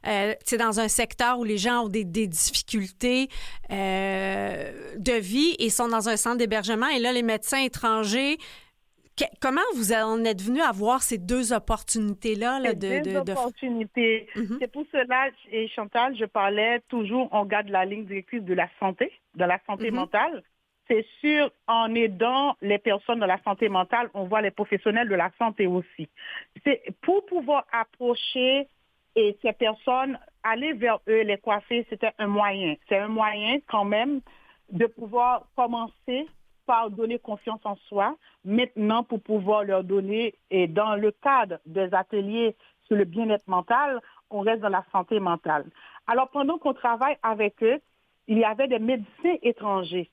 dans un secteur où les gens ont des difficultés de vie et sont dans un centre d'hébergement. Et là, les médecins étrangers, comment vous en êtes venu à voir ces deux opportunités-là? Deux opportunités. C'est pour cela, et Chantal, je parlais toujours, on garde la ligne directrice de la santé, de la santé mentale. C'est sûr, en aidant les personnes de la santé mentale, on voit les professionnels de la santé aussi. C'est pour pouvoir approcher ces personnes, aller vers eux, les coiffer, c'était un moyen. C'est un moyen quand même de pouvoir commencer par donner confiance en soi, maintenant pour pouvoir leur donner, et dans le cadre des ateliers sur le bien-être mental, on reste dans la santé mentale. Alors, pendant qu'on travaille avec eux, il y avait des médecins étrangers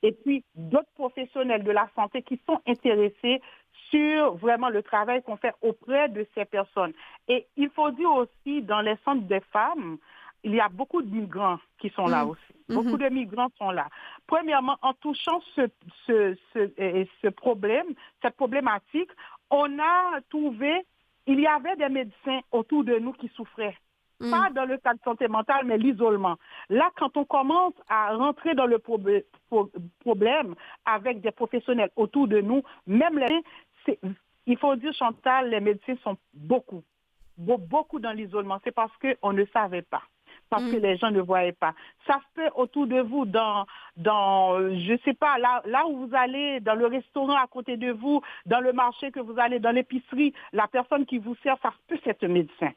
et puis d'autres professionnels de la santé qui sont intéressés sur vraiment le travail qu'on fait auprès de ces personnes. Et il faut dire aussi, dans les centres des femmes, il y a beaucoup de migrants qui sont là aussi. Beaucoup de migrants sont là. Premièrement, en touchant ce problème, cette problématique, on a trouvé, il y avait des médecins autour de nous qui souffraient. Pas dans le cadre de santé mentale, mais l'isolement. Là, quand on commence à rentrer dans le problème avec des professionnels autour de nous, même il faut dire, Chantal, les médecins sont beaucoup dans l'isolement. C'est parce qu'on ne savait pas. Parce que les gens ne voyaient pas. Ça se fait autour de vous, dans je sais pas, là où vous allez, dans le restaurant à côté de vous, dans le marché que vous allez, dans l'épicerie, la personne qui vous sert, ça peut être un médecin.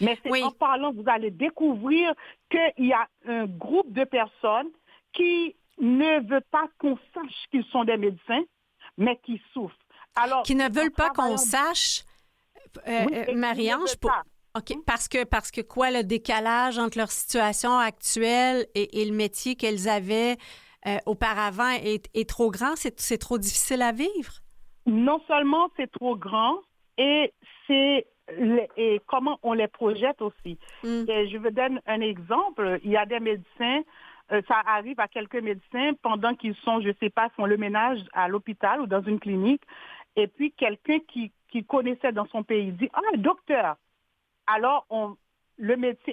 Mais c'est en parlant, vous allez découvrir qu'il y a un groupe de personnes qui ne veulent pas qu'on sache qu'ils sont des médecins, mais qui souffrent. Alors, qui ne veulent pas qu'on sache, Marie-Ange, OK. Parce que quoi, le décalage entre leur situation actuelle et le métier qu'elles avaient auparavant est trop grand? C'est trop difficile à vivre? Non seulement c'est trop grand, et comment on les projette aussi. Et je vous donne un exemple. Il y a des médecins, ça arrive à quelques médecins pendant qu'ils sont, je ne sais pas, font le ménage à l'hôpital ou dans une clinique, et puis quelqu'un qui connaissait dans son pays dit « Ah, docteur !» Alors, le médecin,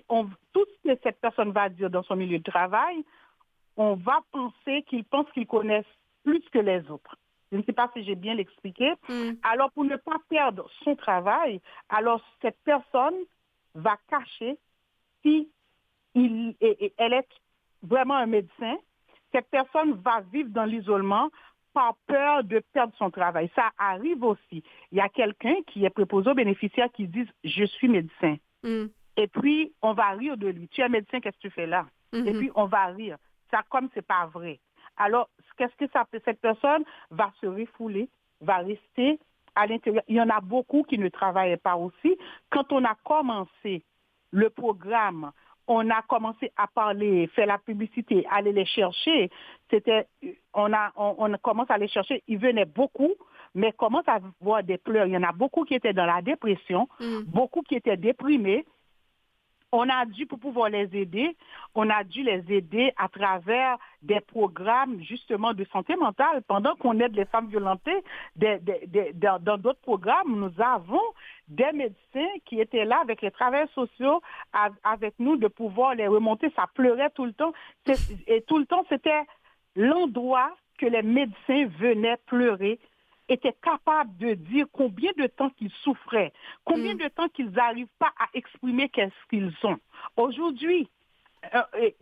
tout ce que cette personne va dire dans son milieu de travail, on va penser qu'il pense qu'il connaît plus que les autres. Je ne sais pas si j'ai bien l'expliqué. Alors, pour ne pas perdre son travail, alors cette personne va cacher si elle est vraiment un médecin. Cette personne va vivre dans l'isolement par peur de perdre son travail. Ça arrive aussi. Il y a quelqu'un qui est préposé aux bénéficiaires qui dit « Je suis médecin ». Et puis, on va rire de lui. « Tu es médecin, qu'est-ce que tu fais là ?» Et puis, on va rire. Ça, comme c'est pas vrai. Alors, qu'est-ce que ça fait? Cette personne va se refouler, va rester à l'intérieur. Il y en a beaucoup qui ne travaillaient pas aussi. Quand on a commencé le programme, on a commencé à parler, faire la publicité, aller les chercher. On commence à les chercher. Ils venaient beaucoup, mais commence à voir des pleurs. Il y en a beaucoup qui étaient dans la dépression, beaucoup qui étaient déprimés. On a dû, pour pouvoir les aider, on a dû les aider à travers des programmes justement de santé mentale. Pendant qu'on aide les femmes violentées, dans d'autres programmes, nous avons des médecins qui étaient là avec les travailleurs sociaux, avec nous, de pouvoir les remonter. Ça pleurait tout le temps. Et tout le temps, c'était l'endroit que les médecins venaient pleurer, étaient capables de dire combien de temps qu'ils souffraient, combien de temps qu'ils n'arrivent pas à exprimer qu'est-ce qu'ils sont. Aujourd'hui,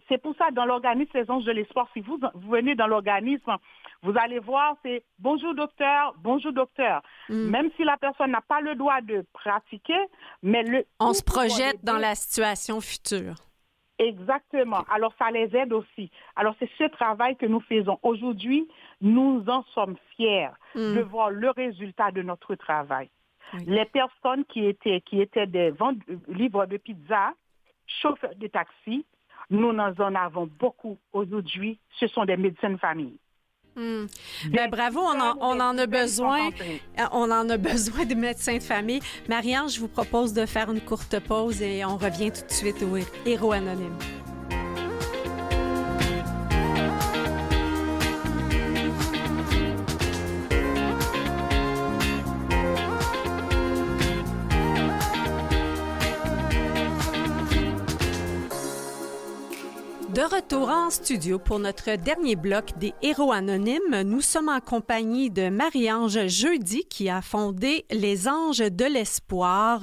c'est pour ça, dans l'organisme Les Anges de l'Espoir, si vous venez dans l'organisme, vous allez voir, c'est « bonjour docteur, bonjour docteur ». Même si la personne n'a pas le droit de pratiquer, mais on se projette dans la situation future. Exactement. Alors, ça les aide aussi. Alors, c'est ce travail que nous faisons. Aujourd'hui, nous en sommes fiers de voir le résultat de notre travail. Oui. Les personnes qui étaient des livreurs de pizza, chauffeurs de taxi, nous en avons beaucoup aujourd'hui. Ce sont des médecins de famille. Ben, bravo, on en a besoin. On en a besoin de médecins de famille. Marie-Ange, je vous propose de faire une courte pause et on revient tout de suite au Héros Anonyme. De retour en studio pour notre dernier bloc des Héros Anonymes, nous sommes en compagnie de Marie-Ange Jeudi qui a fondé Les Anges de l'Espoir,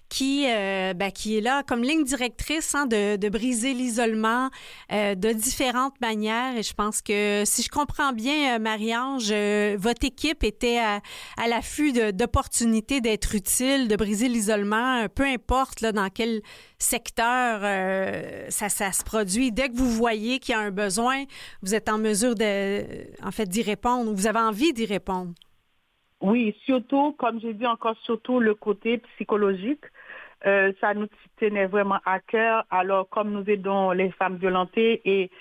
qui est là comme ligne directrice de briser l'isolement de différentes manières. Et je pense que, si je comprends bien, Marie-Ange, votre équipe était à l'affût d'opportunités d'être utile, de briser l'isolement, peu importe là, dans quel secteur ça se produit. Dès que vous voyez qu'il y a un besoin, vous êtes en mesure d'y répondre, ou vous avez envie d'y répondre. Oui, surtout, comme j'ai dit encore, surtout le côté psychologique. Ça nous tenait vraiment à cœur. Alors, comme nous aidons les femmes violentées et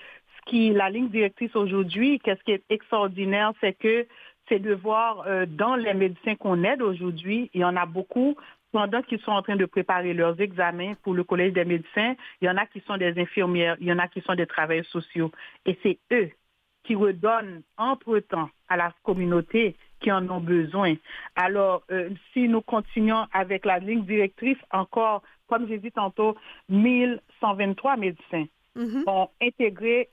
la ligne directrice aujourd'hui, qu'est-ce qui est extraordinaire, c'est de voir dans les médecins qu'on aide aujourd'hui, il y en a beaucoup, pendant qu'ils sont en train de préparer leurs examens pour le Collège des médecins, il y en a qui sont des infirmières, il y en a qui sont des travailleurs sociaux. Et c'est eux qui redonnent entre-temps à la communauté qui en ont besoin. Alors, si nous continuons avec la ligne directrice, encore, comme j'ai dit tantôt, 1123 médecins ont intégré,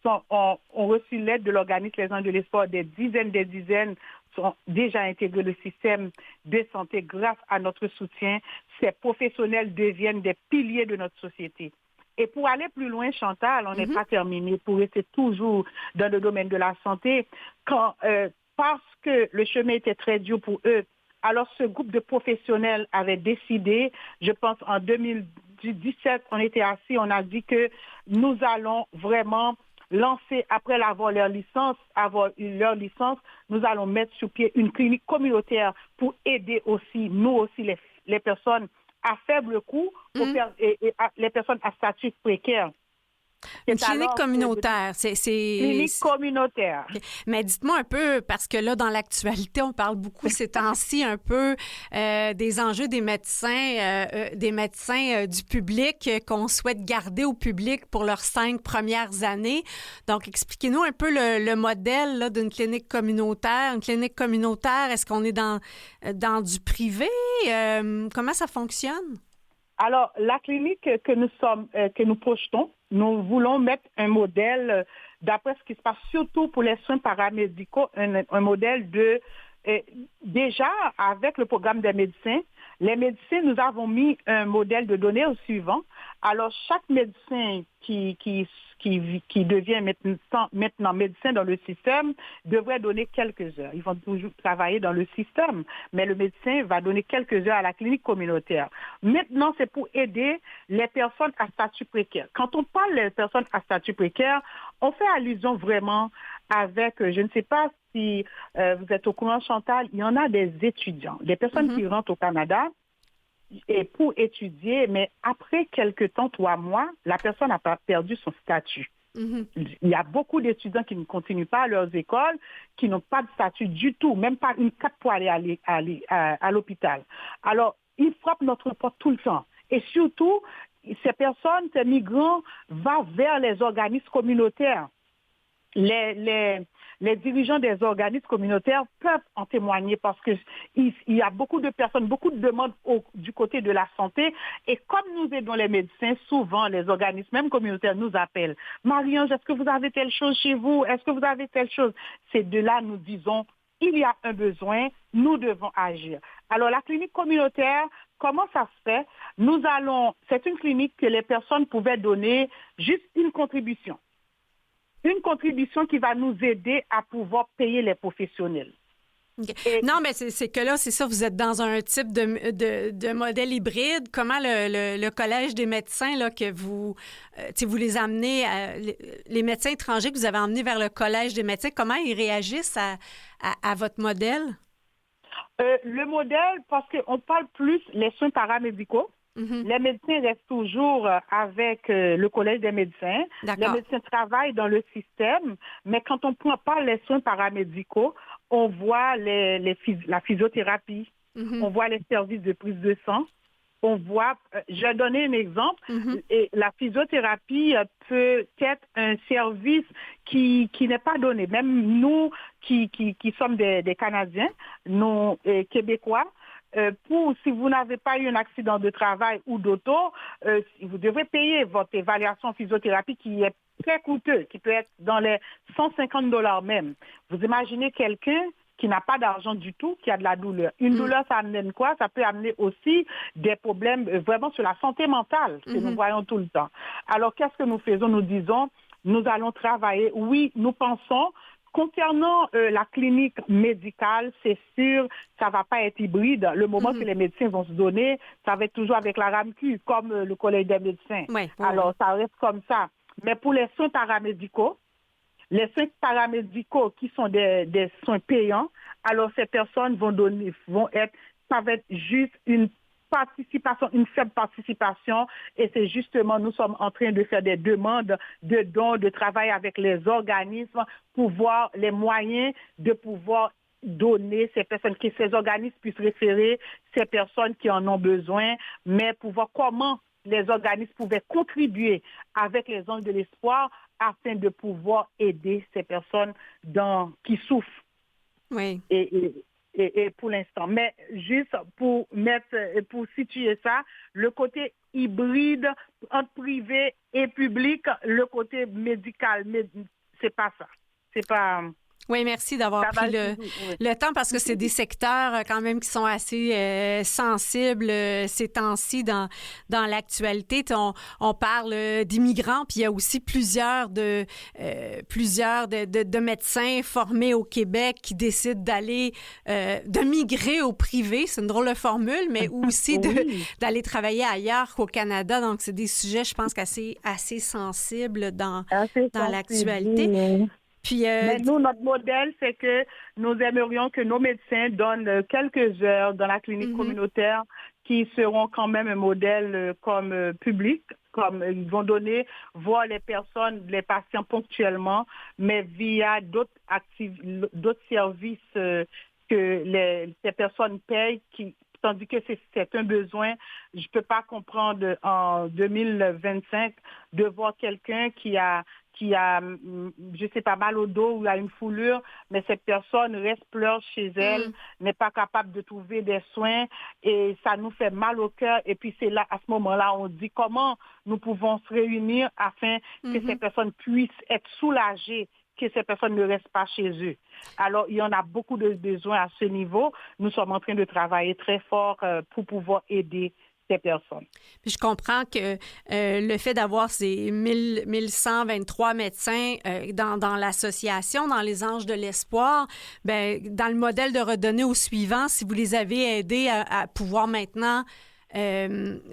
ont reçu l'aide de l'organisme Les Anges de l'Espoir. Des dizaines sont déjà intégrés le système de santé grâce à notre soutien. Ces professionnels deviennent des piliers de notre société. Et pour aller plus loin, Chantal, on n'est pas terminé, pour rester toujours dans le domaine de la santé, parce que le chemin était très dur pour eux. Alors, ce groupe de professionnels avait décidé, je pense en 2017, on était assis, on a dit que nous allons vraiment lancer, après avoir leur licence, nous allons mettre sur pied une clinique communautaire pour aider aussi, nous aussi, les personnes à faible coût, les personnes à statut précaire. Une clinique communautaire. Clinique communautaire. Okay. Mais dites-moi un peu, parce que là, dans l'actualité, on parle beaucoup ces temps-ci un peu des enjeux des médecins du public qu'on souhaite garder au public pour leurs 5 premières années. Donc, expliquez-nous un peu le modèle là, d'une clinique communautaire. Une clinique communautaire, est-ce qu'on est dans du privé? Comment ça fonctionne? Alors, la clinique que nous projetons, nous voulons mettre un modèle, d'après ce qui se passe, surtout pour les soins paramédicaux, un modèle déjà avec le programme des médecins. Les médecins, nous avons mis un modèle de données au suivant. Alors, chaque médecin qui devient maintenant médecin dans le système devrait donner quelques heures. Ils vont toujours travailler dans le système, mais le médecin va donner quelques heures à la clinique communautaire. Maintenant, c'est pour aider les personnes à statut précaire. Quand on parle des personnes à statut précaire, on fait allusion vraiment avec, je ne sais pas si vous êtes au courant, Chantal, il y en a des étudiants, des personnes qui rentrent au Canada et pour étudier, mais après quelques temps, 3 mois, la personne a perdu son statut. Il y a beaucoup d'étudiants qui ne continuent pas leurs écoles, qui n'ont pas de statut du tout, même pas une carte pour aller à l'hôpital. Alors, ils frappent notre porte tout le temps. Et surtout, ces personnes, ces migrants, vont vers les organismes communautaires. Les dirigeants des organismes communautaires peuvent en témoigner parce qu'il y a beaucoup de personnes, beaucoup de demandes du côté de la santé. Et comme nous aidons les médecins, souvent les organismes, même communautaires, nous appellent. Marie-Ange, est-ce que vous avez telle chose chez vous? Est-ce que vous avez telle chose? C'est de là nous disons, il y a un besoin, nous devons agir. Alors la clinique communautaire, comment ça se fait? C'est une clinique que les personnes pouvaient donner juste une contribution. Une contribution qui va nous aider à pouvoir payer les professionnels. Okay. Non, mais c'est que là, c'est ça, vous êtes dans un type de modèle hybride. Comment le Collège des médecins, là, que vous les amenez, les médecins étrangers que vous avez emmenés vers le Collège des médecins, comment ils réagissent à votre modèle? Le modèle, parce qu'on parle plus les soins paramédicaux. Les médecins restent toujours avec le Collège des médecins. D'accord. Les médecins travaillent dans le système, mais quand on ne prend pas les soins paramédicaux, on voit la physiothérapie, on voit les services de prise de sang, on voit, je vais donner un exemple, et la physiothérapie peut être un service qui n'est pas donné. Même nous qui sommes des Canadiens, nous Québécois, si vous n'avez pas eu un accident de travail ou d'auto, vous devrez payer votre évaluation physiothérapie qui est très coûteuse, qui peut être dans les $150 même. Vous imaginez quelqu'un qui n'a pas d'argent du tout, qui a de la douleur. Une douleur, ça amène quoi? Ça peut amener aussi des problèmes vraiment sur la santé mentale que nous voyons tout le temps. Alors, qu'est-ce que nous faisons? Nous disons, nous allons travailler. Oui, nous pensons. Concernant la clinique médicale, c'est sûr, ça ne va pas être hybride. Le moment que les médecins vont se donner, ça va être toujours avec la RAMQ, comme le Collège des médecins. Oui. Alors, ça reste comme ça. Mais pour les soins paramédicaux qui sont des soins payants, alors ces personnes ça va être juste une faible participation, et c'est justement, nous sommes en train de faire des demandes de dons, de travail avec les organismes pour voir les moyens de pouvoir donner ces personnes, que ces organismes puissent référer ces personnes qui en ont besoin, mais pour voir comment les organismes pouvaient contribuer avec les anges de l'espoir afin de pouvoir aider ces personnes qui souffrent. Oui. Et pour l'instant. Mais juste pour situer ça, le côté hybride entre privé et public, le côté médical, c'est pas ça. C'est pas... Oui, merci d'avoir pris le temps parce que c'est des secteurs quand même qui sont assez sensibles ces temps-ci dans l'actualité. On parle d'immigrants, puis il y a aussi plusieurs de médecins formés au Québec qui décident de migrer au privé. C'est une drôle de formule, mais aussi d'aller travailler ailleurs qu'au Canada. Donc, c'est des sujets, je pense, assez sensibles dans l'actualité. Oui. Puis, mais nous, notre modèle, c'est que nous aimerions que nos médecins donnent quelques heures dans la clinique communautaire qui seront quand même un modèle comme public, comme ils vont voir les patients ponctuellement, mais via d'autres services que ces personnes payent, tandis que c'est un besoin. Je ne peux pas comprendre en 2025 de voir quelqu'un qui a, je sais pas, mal au dos ou a une foulure, mais cette personne pleure chez elle, n'est pas capable de trouver des soins, et ça nous fait mal au cœur. Et puis c'est là, à ce moment-là, on dit comment nous pouvons se réunir afin que ces personnes puissent être soulagées, que ces personnes ne restent pas chez eux. Alors, il y en a beaucoup de besoins à ce niveau. Nous sommes en train de travailler très fort pour pouvoir aider ces personnes. Puis je comprends que le fait d'avoir ces 1123 médecins dans l'association, dans les Anges de l'Espoir, ben dans le modèle de redonner au suivant, si vous les avez aidés à pouvoir maintenant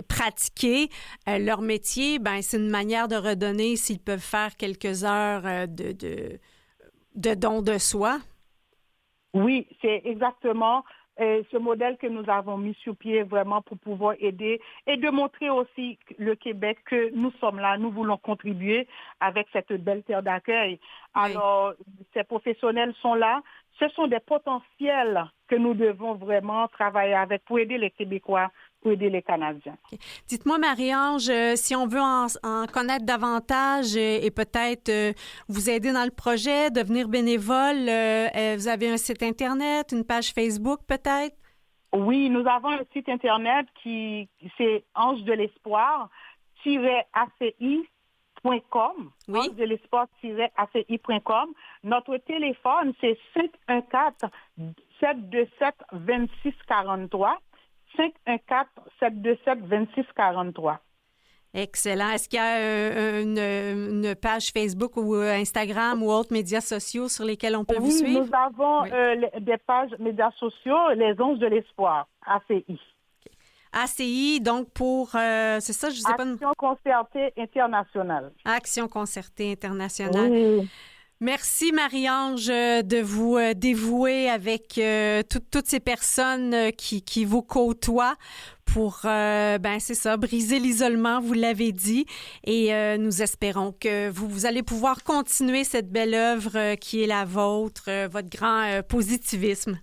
pratiquer leur métier, ben c'est une manière de redonner s'ils peuvent faire quelques heures de don de soi. Oui, c'est exactement ce modèle que nous avons mis sur pied vraiment pour pouvoir aider et de montrer aussi le Québec que nous sommes là, nous voulons contribuer avec cette belle terre d'accueil. Oui. Alors, ces professionnels sont là. Ce sont des potentiels que nous devons vraiment travailler avec pour aider les Québécois, pour aider les Canadiens. Okay. Dites-moi, Marie-Ange, si on veut en connaître davantage et peut-être vous aider dans le projet, devenir bénévole, vous avez un site Internet, une page Facebook peut-être? Oui, nous avons un site Internet c'est Ange de l'Espoir-ACI.com. Oui. Ange de l'Espoir-ACI.com. Notre téléphone, c'est 514-727-2643. 514-727-2643. Excellent. Est-ce qu'il y a une page Facebook ou Instagram ou autres médias sociaux sur lesquels on peut vous suivre? Oui, nous avons des pages médias sociaux, les Anges de l'Espoir, ACI. Okay. ACI, donc pour, c'est ça, je ne sais pas. Action concertée internationale. Action concertée internationale. Oui. Merci, Marie-Ange, de vous dévouer avec toutes ces personnes qui vous côtoient pour, c'est ça, briser l'isolement, vous l'avez dit. Et nous espérons que vous allez pouvoir continuer cette belle œuvre qui est la vôtre, votre grand positivisme.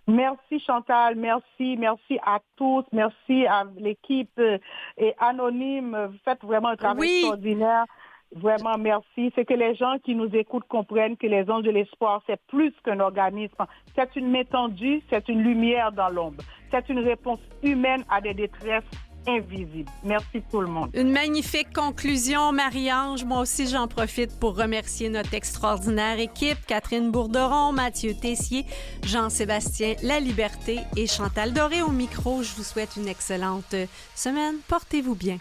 Merci, Chantal. Merci à tous. Merci à l'équipe et Anonyme. Vous faites vraiment un travail extraordinaire. Vraiment, merci. C'est que les gens qui nous écoutent comprennent que les Anges de l'Espoir, c'est plus qu'un organisme. C'est une main tendue, c'est une lumière dans l'ombre. C'est une réponse humaine à des détresses invisibles. Merci tout le monde. Une magnifique conclusion, Marie-Ange. Moi aussi, j'en profite pour remercier notre extraordinaire équipe, Catherine Bourderon, Mathieu Tessier, Jean-Sébastien Laliberté et Chantal Doré au micro. Je vous souhaite une excellente semaine. Portez-vous bien.